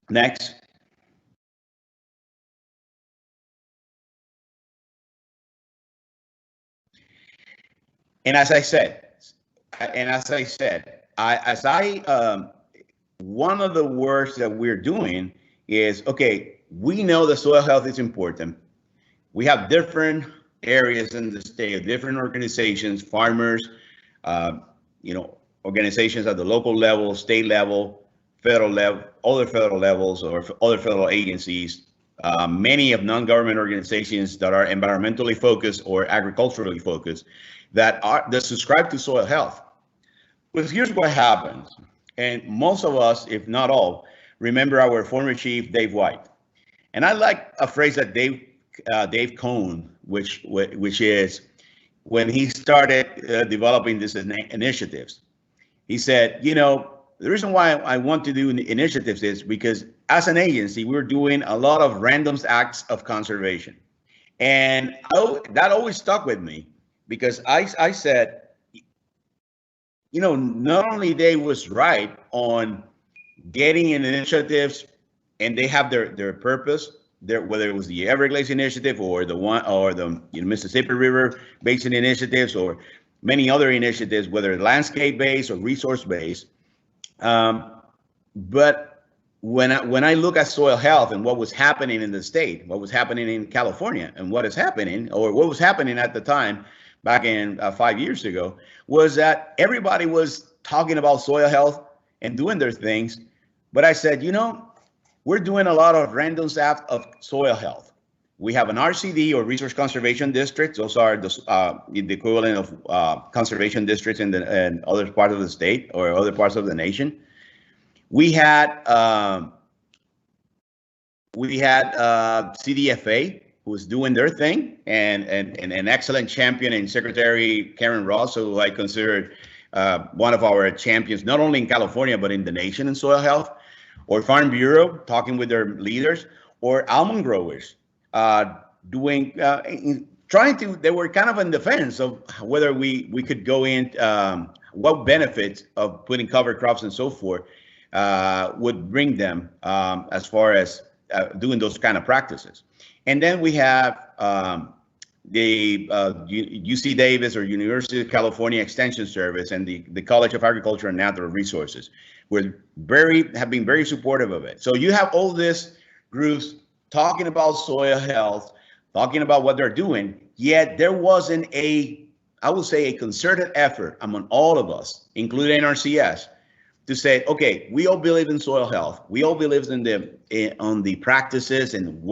[SPEAKER 7] Next. And as I said, one of the works that we're doing is, okay, we know that soil health is important. We have different areas in the state, different organizations, farmers, organizations at the local level, state level, federal level, other federal levels, or other federal agencies, many of non-government organizations that are environmentally focused or agriculturally focused that subscribe to soil health. But here's what happens, and most of us, if not all, remember our former chief, Dave White. And I like a phrase that Dave coined, which is when he started developing these initiatives. He said, the reason why I want to do initiatives is because as an agency, we're doing a lot of random acts of conservation. And that always stuck with me, because I said, not only Dave was right on getting in initiatives, and they have their purpose, whether it was the Everglades Initiative or the Mississippi River Basin Initiatives, or many other initiatives, whether landscape-based or resource-based. But when I look at soil health and what was happening in the state, what was happening in California, and what is happening, or what was happening at the time back in 5 years ago, was that everybody was talking about soil health and doing their things. But I said, we're doing a lot of random acts of soil health. We have an RCD, or resource conservation district. Those are the equivalent of conservation districts in other parts of the state or other parts of the nation. We had CDFA, who was doing their thing, and an excellent champion in Secretary Karen Ross, who I consider one of our champions, not only in California, but in the nation in soil health. Or Farm Bureau, talking with their leaders, or almond growers, doing, trying to, they were kind of in defense of whether we could go in, what benefits of putting cover crops and so forth would bring them as far as doing those kind of practices. And then we have the UC Davis or University of California Extension Service and the College of Agriculture and Natural Resources have been very supportive of it. So you have all these groups talking about soil health, talking about what they're doing, yet there wasn't I would say a concerted effort among all of us, including NRCS, to say, okay, we all believe in soil health. We all believe in the practices and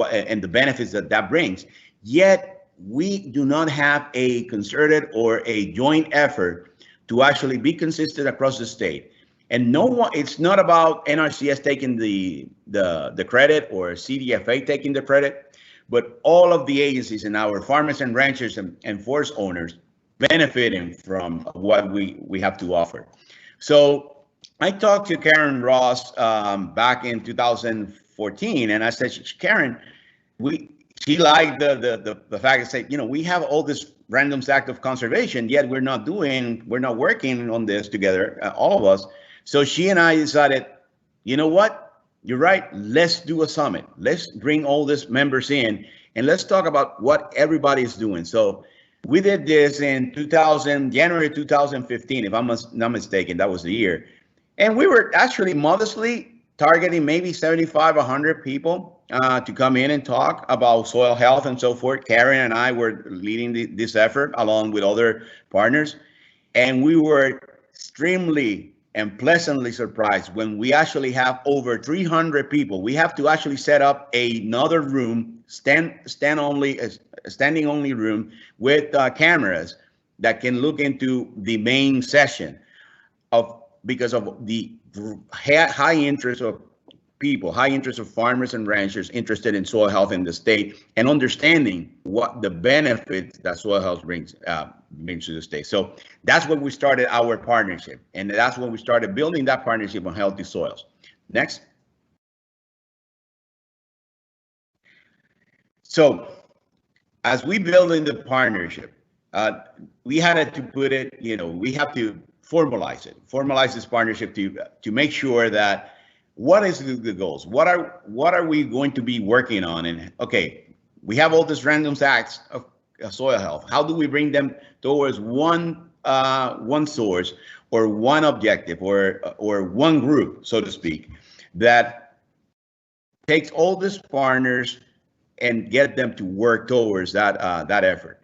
[SPEAKER 7] the benefits that brings. Yet we do not have a concerted or a joint effort to actually be consistent across the state. And no one, it's not about NRCS taking the credit or CDFA taking the credit, but all of the agencies and our farmers and ranchers and forest owners benefiting from what we have to offer. So I talked to Karen Ross back in 2014, and I said, Karen, she liked the fact that, say, you know, we have all this random act of conservation, yet we're not working on this together, all of us. So she and I decided, you know what, you're right, let's do a summit. Let's bring all these members in and let's talk about what everybody is doing. So we did this in January 2015, if I'm not mistaken, that was the year. And we were actually modestly targeting maybe 75, 100 people to come in and talk about soil health and so forth. Karen and I were leading this effort along with other partners. And we were extremely and pleasantly surprised when we actually have over 300 people. We have to actually set up another room, standing only room with cameras that can look into the main session because of the high interest of people, high interest of farmers and ranchers interested in soil health in the state and understanding what the benefits that soil health brings to the state. So that's when we started our partnership, and that's when we started building that partnership on healthy soils. Next. So as we build in the partnership, we had to put it, you know, we have to formalize this partnership to make sure that what is the goals? What are we going to be working on? And okay, we have all these random acts of soil health. How do we bring them towards one source or one objective or one group, so to speak, that takes all these partners and get them to work towards that effort?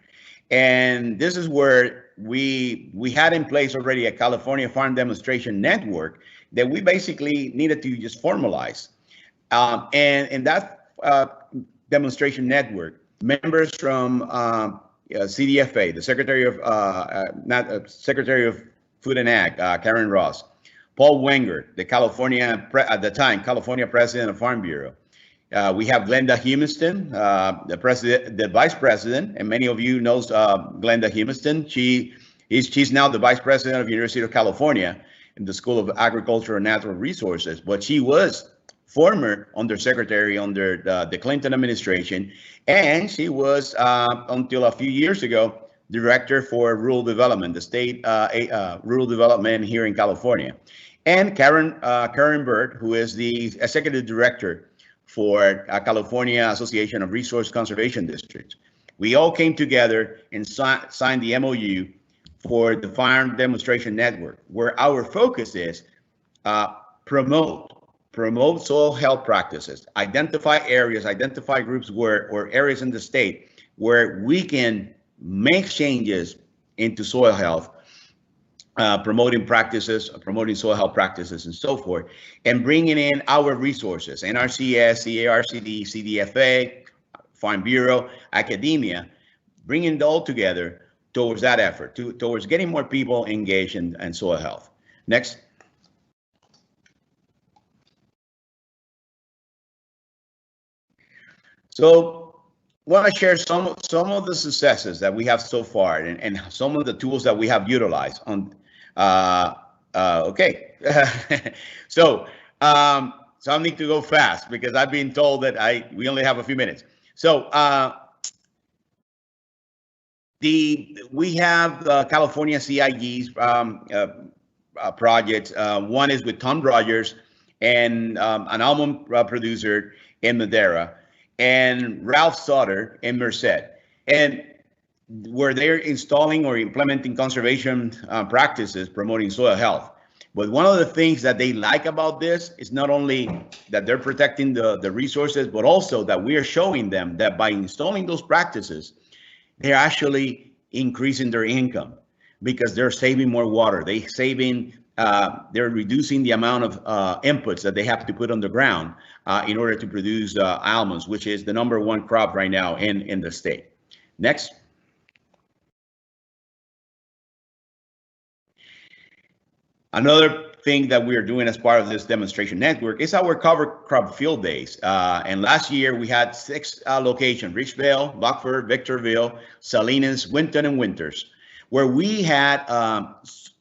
[SPEAKER 7] And this is where we had in place already a California Farm Demonstration Network that we basically needed to just formalize. And that demonstration network, members from CDFA, the Secretary of Food and Ag, Karen Ross, Paul Wenger, at the time, California President of Farm Bureau. We have Glenda Humiston, the Vice President, and many of you knows Glenda Humiston. She's now the Vice President of University of California in the School of Agriculture and Natural Resources, but she was former undersecretary under the Clinton administration, and she was, until a few years ago, Director for Rural Development, the state rural development here in California. And Karen Bird, who is the Executive Director for California Association of Resource Conservation Districts. We all came together and signed the MOU for the Farm Demonstration Network, where our focus is promote soil health practices, identify areas, identify groups or areas in the state where we can make changes into soil health, promoting soil health practices and so forth, and bringing in our resources, NRCS, CARCD, CDFA, Farm Bureau, academia, bringing it all together towards that effort, towards getting more people engaged in soil health. Next. So I want to share some of the successes that we have so far and some of the tools that we have utilized on. Okay. So I need to go fast because I've been told that we only have a few minutes. So We have California CIG's projects. One is with Tom Rogers and an almond producer in Madera, and Ralph Sutter in Merced, and where they're installing or implementing conservation practices promoting soil health. But one of the things that they like about this is not only that they're protecting the resources, but also that we are showing them that by installing those practices, they're actually increasing their income because they're saving more water. They're reducing the amount of inputs that they have to put on the ground in order to produce almonds, which is the #1 crop right now in the state. Next. Another thing that we are doing as part of this demonstration network is our cover crop field days. And last year we had 6 locations: Richville, Buckford, Victorville, Salinas, Winton, and Winters, where we had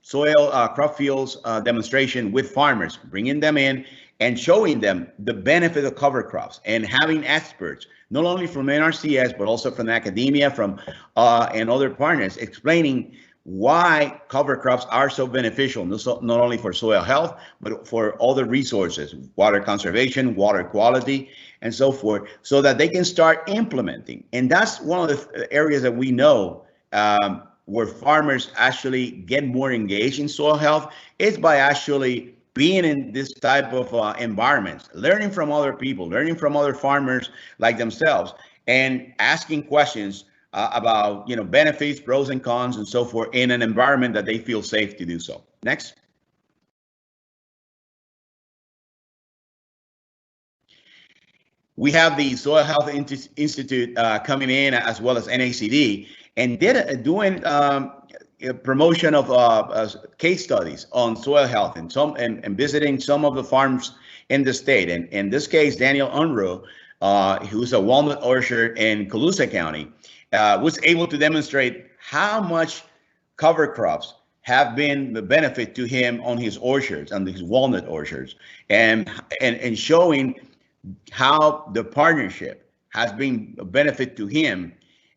[SPEAKER 7] soil crop fields demonstration with farmers, bringing them in and showing them the benefit of cover crops and having experts, not only from NRCS, but also from academia, from and other partners, explaining why cover crops are so beneficial, not only for soil health, but for other resources, water conservation, water quality, and so forth, so that they can start implementing. And that's one of the areas that we know where farmers actually get more engaged in soil health is by actually being in this type of environments, learning from other people, learning from other farmers like themselves, and asking questions about benefits, pros and cons, and so forth in an environment that they feel safe to do so. Next. We have the Soil Health Institute coming in, as well as NACD, and doing promotion of case studies on soil health and visiting some of the farms in the state. And in this case, Daniel Unruh, who's a walnut orchard in Colusa County, was able to demonstrate how much cover crops have been the benefit to him on his orchards, on his walnut orchards, and showing how the partnership has been a benefit to him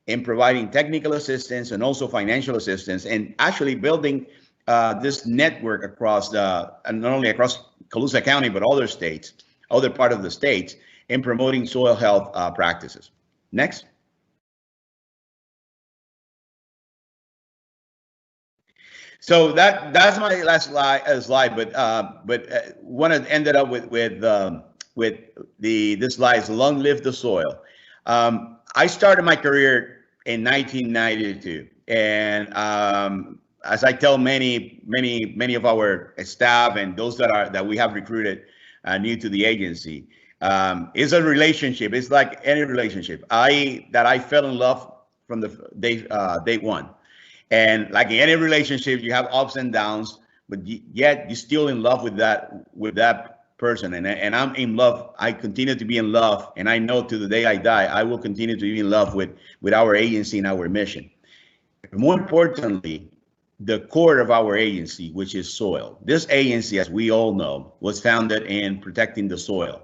[SPEAKER 7] in providing technical assistance and also financial assistance, and actually building this network across not only across Colusa County, but other states, other part of the states, in promoting soil health practices. Next. So that's my last slide, but want to end it up with this slide: long live the soil. I started my career in 1992, and as I tell many of our staff and those that we have recruited new to the agency, it's a relationship. It's like any relationship. I fell in love from the day one. And like in any relationship, you have ups and downs, but yet you're still in love with that person. And I'm in love. I continue to be in love, and I know to the day I die, I will continue to be in love with our agency and our mission. More importantly, the core of our agency, which is soil. This agency, as we all know, was founded in protecting the soil.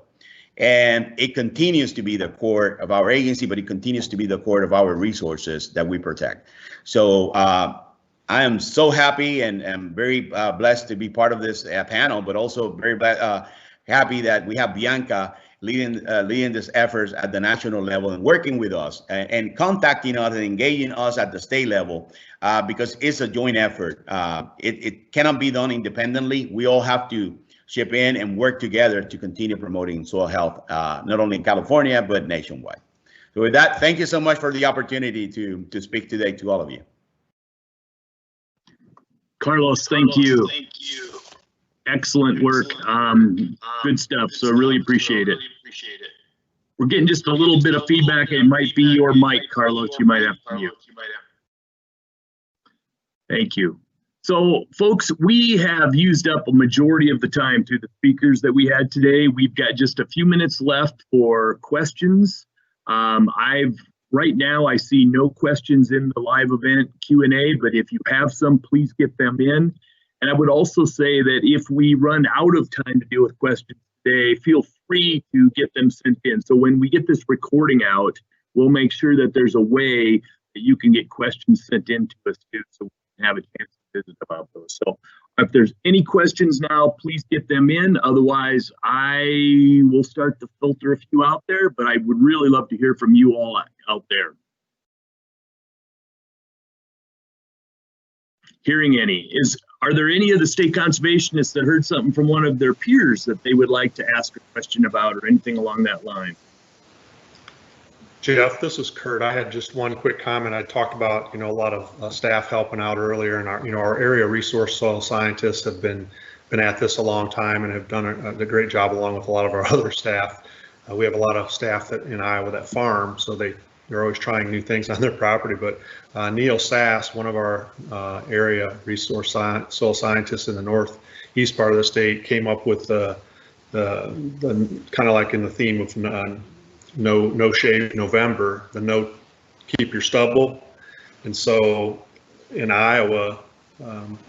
[SPEAKER 7] And it continues to be the core of our agency, but it continues to be the core of our resources that we protect. So I am so happy and am very blessed to be part of this panel, but also very happy that we have Bianca leading this efforts at the national level and working with us and contacting us and engaging us at the state level because it's a joint effort. It cannot be done independently. We all have to chip in and work together to continue promoting soil health, not only in California, but nationwide. So with that, thank you so much for the opportunity to speak today to all of you.
[SPEAKER 3] Carlos, thank you. Excellent work. Good stuff. So I really appreciate it. We're getting just a little bit of feedback. It might be your mic, Carlos. You might have to mute. Thank you. So folks, we have used up a majority of the time through the speakers that we had today. We've got just a few minutes left for questions. Right now I see no questions in the live event Q&A, but if you have some, please get them in. And I would also say that if we run out of time to deal with questions today, feel free to get them sent in. So when we get this recording out, we'll make sure that there's a way that you can get questions sent in to us too, so we can have a chance to visit about those. So if there's any questions now, please get them in. Otherwise, I will start to filter a few out there, but I would really love to hear from you all out there. Hearing any. Are there any of the state conservationists that heard something from one of their peers that they would like to ask a question about or anything along that line?
[SPEAKER 4] Jeff, this is Kurt. I had just one quick comment. I talked about, a lot of staff helping out earlier, and our area resource soil scientists have been at this a long time and have done a great job along with a lot of our other staff. We have a lot of staff in Iowa that farm, so they're always trying new things on their property. But Neil Sass, one of our area resource soil scientists in the northeast part of the state, came up with the kind of like in the theme of no shave November, the no keep your stubble. And so in Iowa,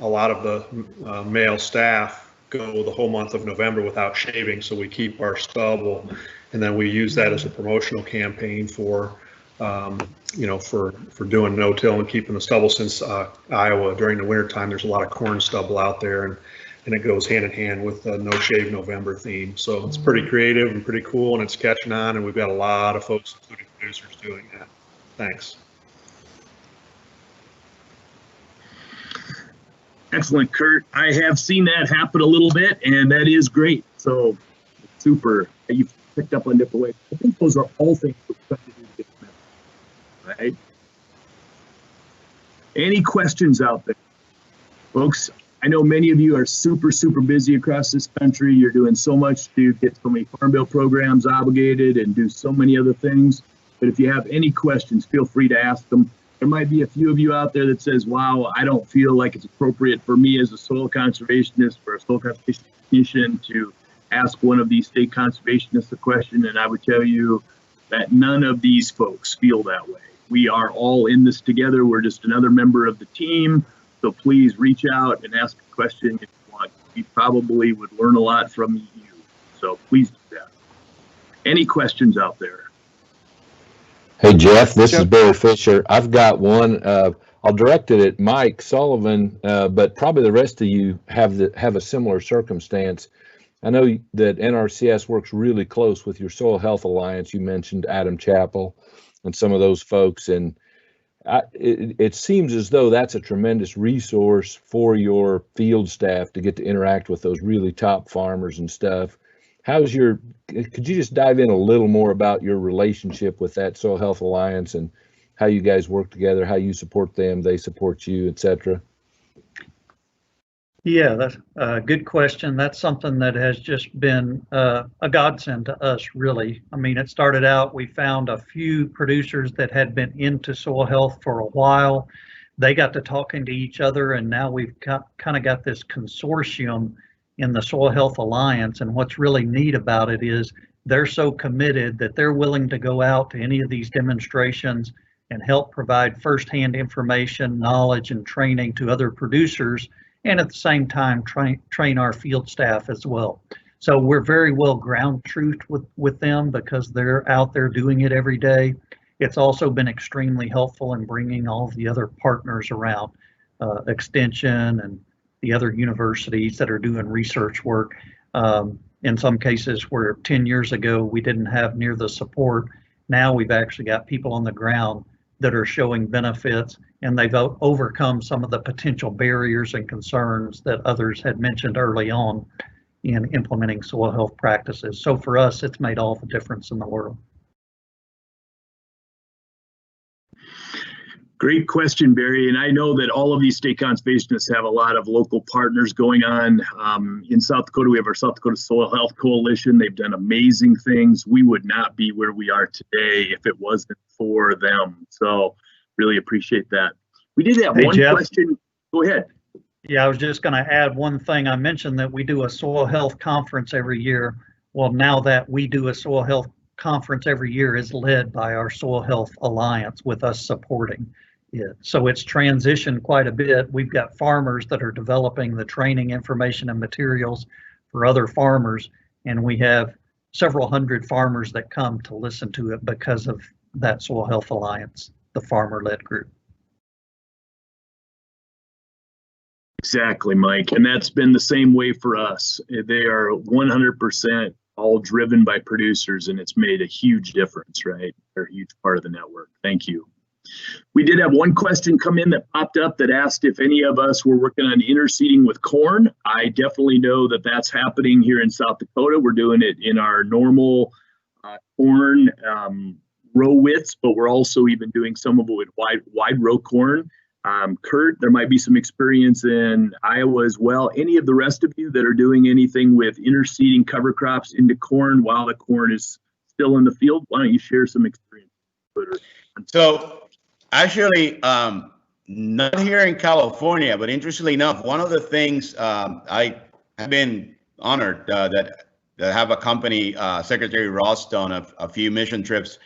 [SPEAKER 4] a lot of the male staff go the whole month of November without shaving, so we keep our stubble, and then we use that as a promotional campaign for for doing no-till and keeping the stubble. Since Iowa during the winter time, there's a lot of corn stubble out there, and it goes hand in hand with the No Shave November theme. So it's pretty creative and pretty cool, and it's catching on, and we've got a lot of folks, including producers, doing that. Thanks.
[SPEAKER 3] Excellent, Kurt. I have seen that happen a little bit, and that is great. So super. You've picked up on different ways. I think those are all things we're expected to get better, right? Any questions out there? Folks, I know many of you are super, super busy across this country. You're doing so much to get so many Farm Bill programs obligated and do so many other things. But if you have any questions, feel free to ask them. There might be a few of you out there that says, wow, I don't feel like it's appropriate for me as a soil conservationist or a soil conservation technician to ask one of these state conservationists a question. And I would tell you that none of these folks feel that way. We are all in this together. We're just another member of the team. So please reach out and ask a question if you want. We probably would learn a lot from you. So please do that. Any questions out there?
[SPEAKER 8] Hey, Jeff, this is Barry Fisher. I've got one. I'll direct it at Mike Sullivan, but probably the rest of you have a similar circumstance. I know that NRCS works really close with your Soil Health Alliance. You mentioned Adam Chappell and some of those folks, and it seems as though that's a tremendous resource for your field staff to get to interact with those really top farmers and stuff. Could you just dive in a little more about your relationship with that Soil Health Alliance and how you guys work together, how you support them, they support you, etc.?
[SPEAKER 6] Yeah, that's a good question. That's something that has just been a godsend to us, really. I mean, it started out, we found a few producers that had been into soil health for a while. They got to talking to each other, and now we've kind of got this consortium in the Soil Health Alliance. And what's really neat about it is they're so committed that they're willing to go out to any of these demonstrations and help provide firsthand information, knowledge, and training to other producers, and at the same time train our field staff as well. So we're very well ground truth with them because they're out there doing it every day. It's also been extremely helpful in bringing all the other partners around, Extension and the other universities that are doing research work. In some cases where 10 years ago we didn't have near the support, now we've actually got people on the ground that are showing benefits, and they've overcome some of the potential barriers and concerns that others had mentioned early on in implementing soil health practices. So for us, it's made all the difference in the world.
[SPEAKER 3] Great question, Barry. And I know that all of these state conservationists have a lot of local partners going on. In South Dakota, we have our South Dakota Soil Health Coalition. They've done amazing things. We would not be where we are today if it wasn't for them. So really appreciate that. We did have one
[SPEAKER 6] Jeff,
[SPEAKER 3] question. Go ahead.
[SPEAKER 6] Yeah, I was just going to add one thing. I mentioned that we do a soil health conference every year. Well, now that we do a soil health conference every year is led by our Soil Health Alliance with us supporting it. So it's transitioned quite a bit. We've got farmers that are developing the training information and materials for other farmers, and we have several hundred farmers that come to listen to it because of that Soil Health Alliance. the farmer-led group.
[SPEAKER 3] Exactly, Mike. And that's been the same way for us. They are 100% all driven by producers, and it's made a huge difference, right? They're a huge part of the network. Thank you. We did have one question come in that popped up that asked if any of us were working on interseeding with corn. I definitely know that that's happening here in South Dakota. We're doing it in our normal corn row widths, but we're also even doing some of it with wide row corn. Kurt, there might be some experience in Iowa as well. Any of the rest of you that are doing anything with interseeding cover crops into corn while the corn is still in the field, why don't you share some experience?
[SPEAKER 7] So actually, not here in California, but interestingly enough, one of the things I have been honored that have accompanied Secretary Ross on a few mission trips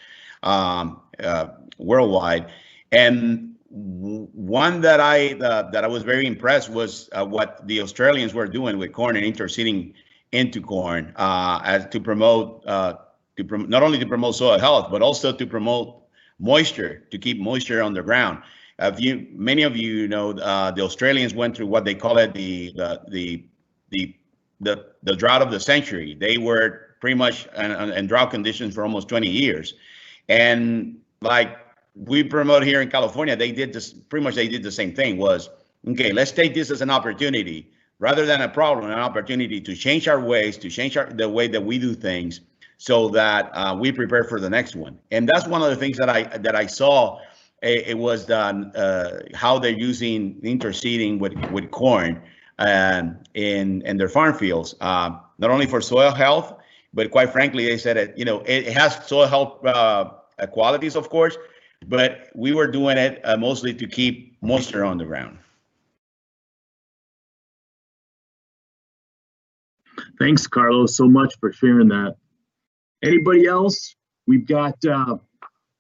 [SPEAKER 7] worldwide, and one that I was very impressed was what the Australians were doing with corn and interseeding into corn as to promote not only to promote soil health, but also to promote moisture, to keep moisture on the ground. Many of you know the Australians went through what they call it the drought of the century. They were pretty much in drought conditions for almost 20 years, and like we promote here in California, they did this pretty much. They did the same thing. Was okay. Let's take this as an opportunity rather than a problem, an opportunity to change our ways, to change the way that we do things, so that we prepare for the next one. And that's one of the things that I saw. It was done how they're using interseeding with corn in their farm fields, not only for soil health, but quite frankly, they said it has soil health qualities, of course. But we were doing it mostly to keep moisture on the ground.
[SPEAKER 3] Thanks, Carlos, so much for sharing that. Anybody else? We've got,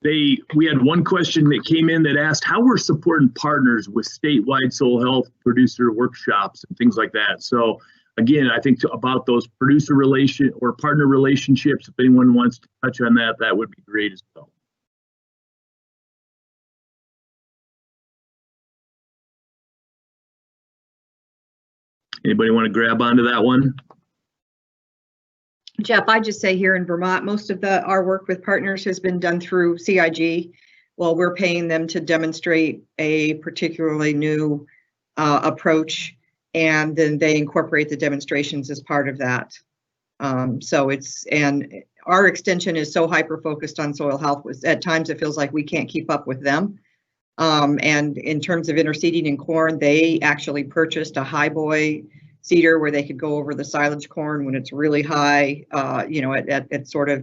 [SPEAKER 3] we had one question that came in that asked how we're supporting partners with statewide soil health producer workshops and things like that. So again, I think about those producer or partner relationships, if anyone wants to touch on that, that would be great as well. Anybody want to grab onto that one?
[SPEAKER 5] Jeff, I just say here in Vermont, most of our work with partners has been done through CIG. Well, we're paying them to demonstrate a particularly new approach, and then they incorporate the demonstrations as part of that. So our extension is so hyper-focused on soil health, at times it feels like we can't keep up with them. And in terms of interseeding in corn, they actually purchased a high boy seeder where they could go over the silage corn when it's really high, at sort of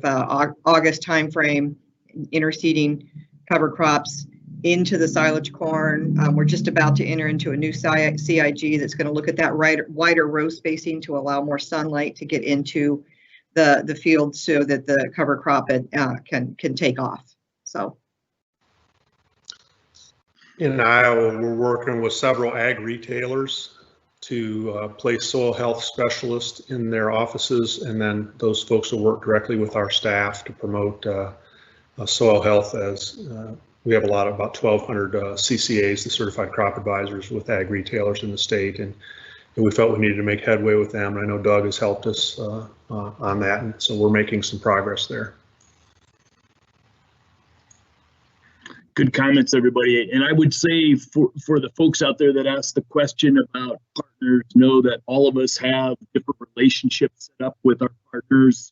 [SPEAKER 5] August timeframe, interseeding cover crops into the silage corn. We're just about to enter into a new CIG that's going to look at that wider row spacing to allow more sunlight to get into the field so that the cover crop can take off. So.
[SPEAKER 4] In Iowa, we're working with several ag retailers to place soil health specialists in their offices, and then those folks will work directly with our staff to promote soil health. As we have about 1,200 CCAs, the Certified Crop Advisors, with ag retailers in the state, and we felt we needed to make headway with them. And I know Doug has helped us on that, and so we're making some progress there.
[SPEAKER 3] Good comments, everybody. And I would say for the folks out there that asked the question about partners, know that all of us have different relationships set up with our partners.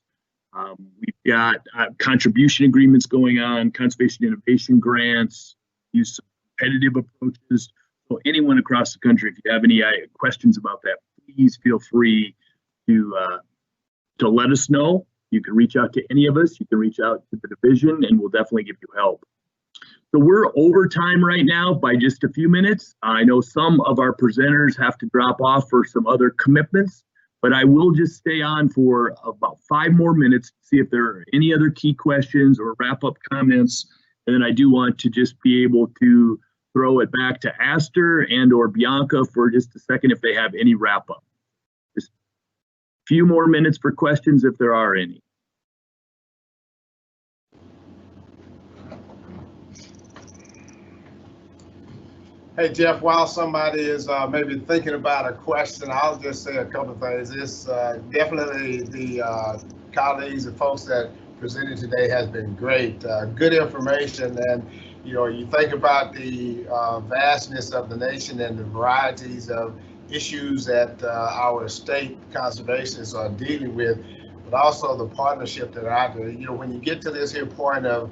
[SPEAKER 3] We've got contribution agreements going on, conservation innovation grants, use some competitive approaches. So anyone across the country, if you have any questions about that, please feel free to let us know. You can reach out to any of us. You can reach out to the division, and we'll definitely give you help. So we're over time right now by just a few minutes. I know some of our presenters have to drop off for some other commitments, but I will just stay on for about 5 more minutes to see if there are any other key questions or wrap-up comments. And then I do want to just be able to throw it back to Aster and or Bianca for just a second if they have any wrap-up. Just a few more minutes for questions if there are any.
[SPEAKER 2] Hey, Jeff, while somebody is maybe thinking about a question, I'll just say a couple of things. It's definitely the colleagues and folks that presented today has been great. Good information, and you think about the vastness of the nation and the varieties of issues that our state conservationists are dealing with, but also the partnership that are out there. When you get to this here point of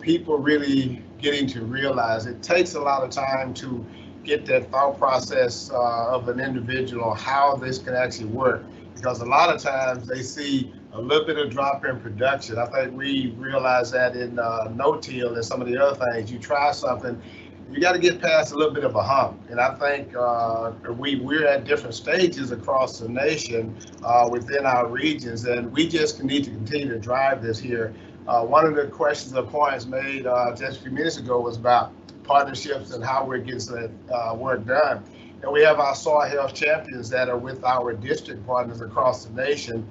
[SPEAKER 2] people really getting to realize it takes a lot of time to get that thought process of an individual on how this can actually work, because a lot of times they see a little bit of drop in production. I think we realize that in no-till and some of the other things. You try something, you got to get past a little bit of a hump, and I think we're at different stages across the nation within our regions, and we just need to continue to drive this here. One of the questions or points made just a few minutes ago was about partnerships and how we're getting that work done. And we have our soil health champions that are with our district partners across the nation.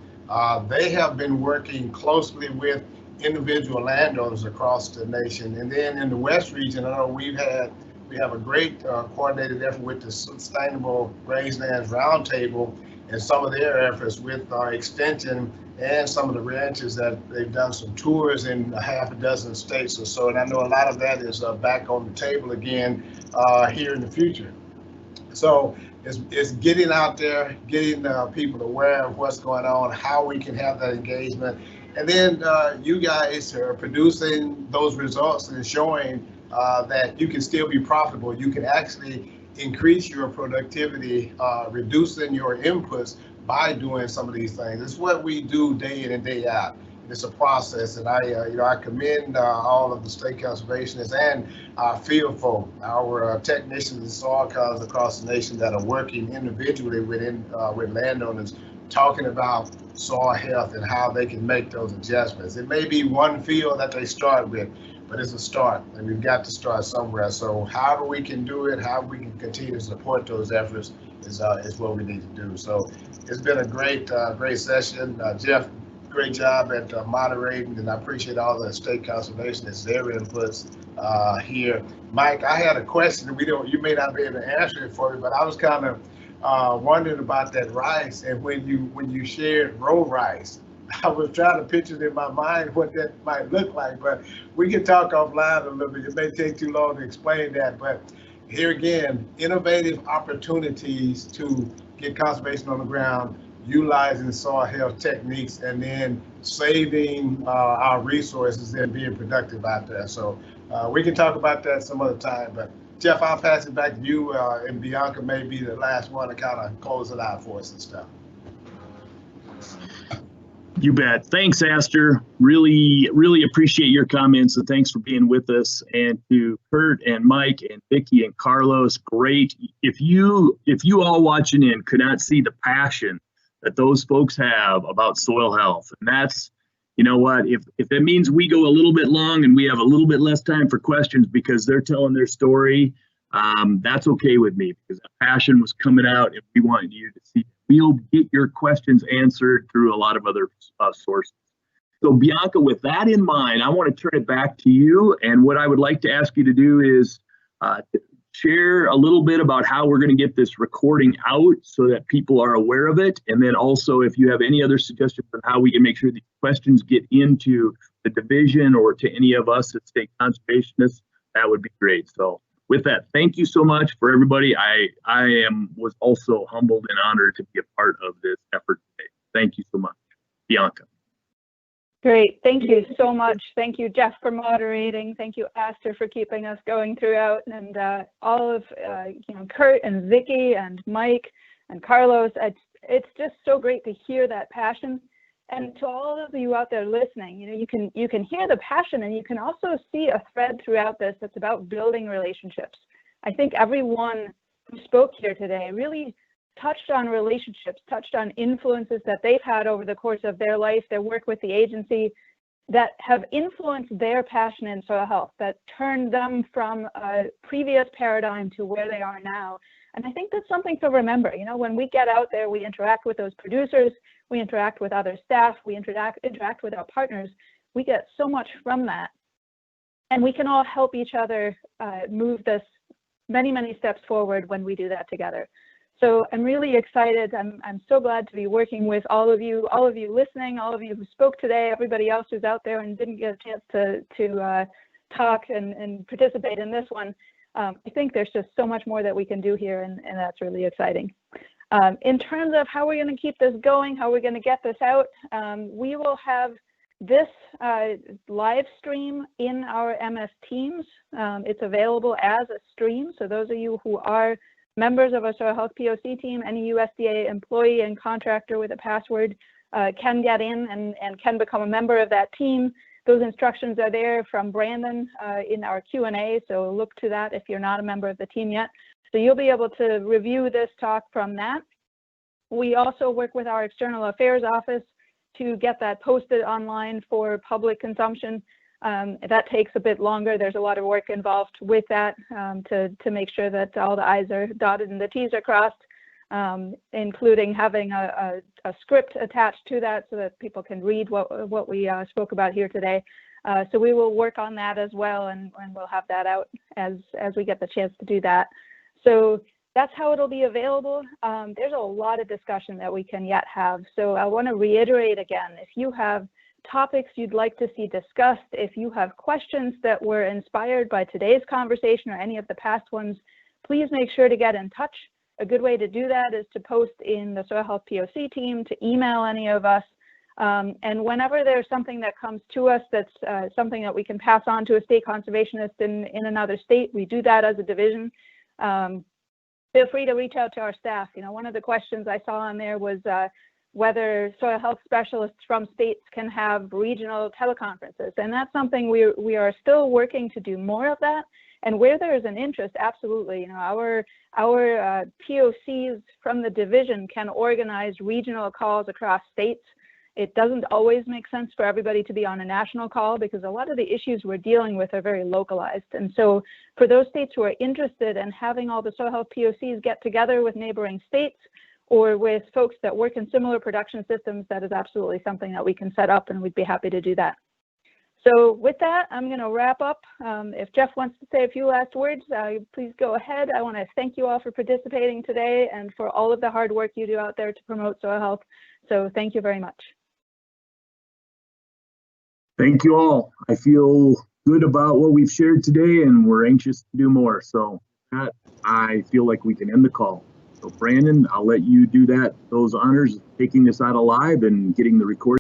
[SPEAKER 2] They have been working closely with individual landowners across the nation. And then in the West region, I know we have a great coordinated effort with the Sustainable Rangelands Roundtable and some of their efforts with Extension and some of the ranches that they've done some tours in a half a dozen states or so. And I know a lot of that is back on the table again here in the future. So it's getting out there, getting people aware of what's going on, how we can have that engagement. And then you guys are producing those results and showing that you can still be profitable. You can actually increase your productivity, reducing your inputs by doing some of these things. It's what we do day in and day out. It's a process, and I commend all of the state conservationists and our field folk, our technicians and soil cons across the nation that are working individually with landowners, talking about soil health and how they can make those adjustments. It may be one field that they start with, but it's a start, and we've got to start somewhere. So however we can do it, how we can continue to support those efforts is what we need to do. So it's been a great session. Jeff, great job at moderating, and I appreciate all the state conservationists, their inputs here. Mike, I had a question. You may not be able to answer it for me, but I was kind of wondering about that rice, and when you shared row rice, I was trying to picture in my mind what that might look like, but we can talk offline a little bit. It may take too long to explain that, but here again, innovative opportunities to get conservation on the ground, utilizing soil health techniques, and then saving our resources and being productive out there. So we can talk about that some other time, but Jeff, I'll pass it back to you, and Bianca may be the last one to kind of close it out for us and stuff.
[SPEAKER 3] You bet. Thanks, Astor. Really appreciate your comments, and thanks for being with us. And to Kurt and Mike and Vicki and Carlos, great. If you all watching in could not see the passion that those folks have about soil health, and that's, you know what, if it means we go a little bit long and we have a little bit less time for questions because they're telling their story, that's okay with me, because that passion was coming out and we wanted you to see. We'll get your questions answered through a lot of other sources. So Bianca, with that in mind, I want to turn it back to you. And what I would like to ask you to do is share a little bit about how we're going to get this recording out so that people are aware of it. And then also, if you have any other suggestions on how we can make sure these questions get into the division or to any of us as state conservationists, that would be great. So with that, thank you so much for everybody. I was also humbled and honored to be a part of this effort today. Thank you so much. Bianca.
[SPEAKER 1] Great. Thank you so much. Thank you, Jeff, for moderating. Thank you, Astor, for keeping us going throughout, and all of Kurt and Vicki and Mike and Carlos. It's just so great to hear that passion. And to all of you out there listening, you can hear the passion, and you can also see a thread throughout this that's about building relationships. I think everyone who spoke here today really touched on relationships, touched on influences that they've had over the course of their life, their work with the agency, that have influenced their passion in soil health, that turned them from a previous paradigm to where they are now. And I think that's something to remember. When we get out there, we interact with those producers, we interact with other staff, we interact with our partners. We get so much from that. And we can all help each other move this many, many steps forward when we do that together. So I'm really excited. I'm so glad to be working with all of you listening, all of you who spoke today, everybody else who's out there and didn't get a chance to talk and participate in this one. I think there's just so much more that we can do here, and that's really exciting. In terms of how we're going to keep this going, how we're going to get this out, we will have this live stream in our MS Teams. It's available as a stream, so those of you who are members of a soil health POC team, any USDA employee and contractor with a password can get in and can become a member of that team. Those instructions are there from Brandon in our Q&A, so look to that if you're not a member of the team yet. So you'll be able to review this talk from that. We also work with our external affairs office to get that posted online for public consumption. That takes a bit longer. There's a lot of work involved with that to make sure that all the I's are dotted and the T's are crossed, including having a script attached to that so that people can read what we spoke about here today. So we will work on that as well, and we'll have that out as we get the chance to do that. So that's how it'll be available. There's a lot of discussion that we can yet have. So I want to reiterate again, if you have topics you'd like to see discussed, if you have questions that were inspired by today's conversation or any of the past ones, please make sure to get in touch. A good way to do that is to post in the Soil Health POC team, to email any of us. And whenever there's something that comes to us that's something that we can pass on to a state conservationist in another state, we do that as a division. Feel free to reach out to our staff. You know, one of the questions I saw on there was whether soil health specialists from states can have regional teleconferences. And that's something we are still working to do more of that. And where there is an interest, absolutely. You know, our POCs from the division can organize regional calls across states. It doesn't always make sense for everybody to be on a national call because a lot of the issues we're dealing with are very localized. And so for those states who are interested in having all the soil health POCs get together with neighboring states or with folks that work in similar production systems, that is absolutely something that we can set up, and we'd be happy to do that. So with that, I'm going to wrap up. If Jeff wants to say a few last words, please go ahead. I want to thank you all for participating today and for all of the hard work you do out there to promote soil health. So thank you very much.
[SPEAKER 3] Thank you all. I feel good about what we've shared today, and we're anxious to do more. So I feel like we can end the call. So Brandon, I'll let you do those honors, taking this out alive and getting the recording.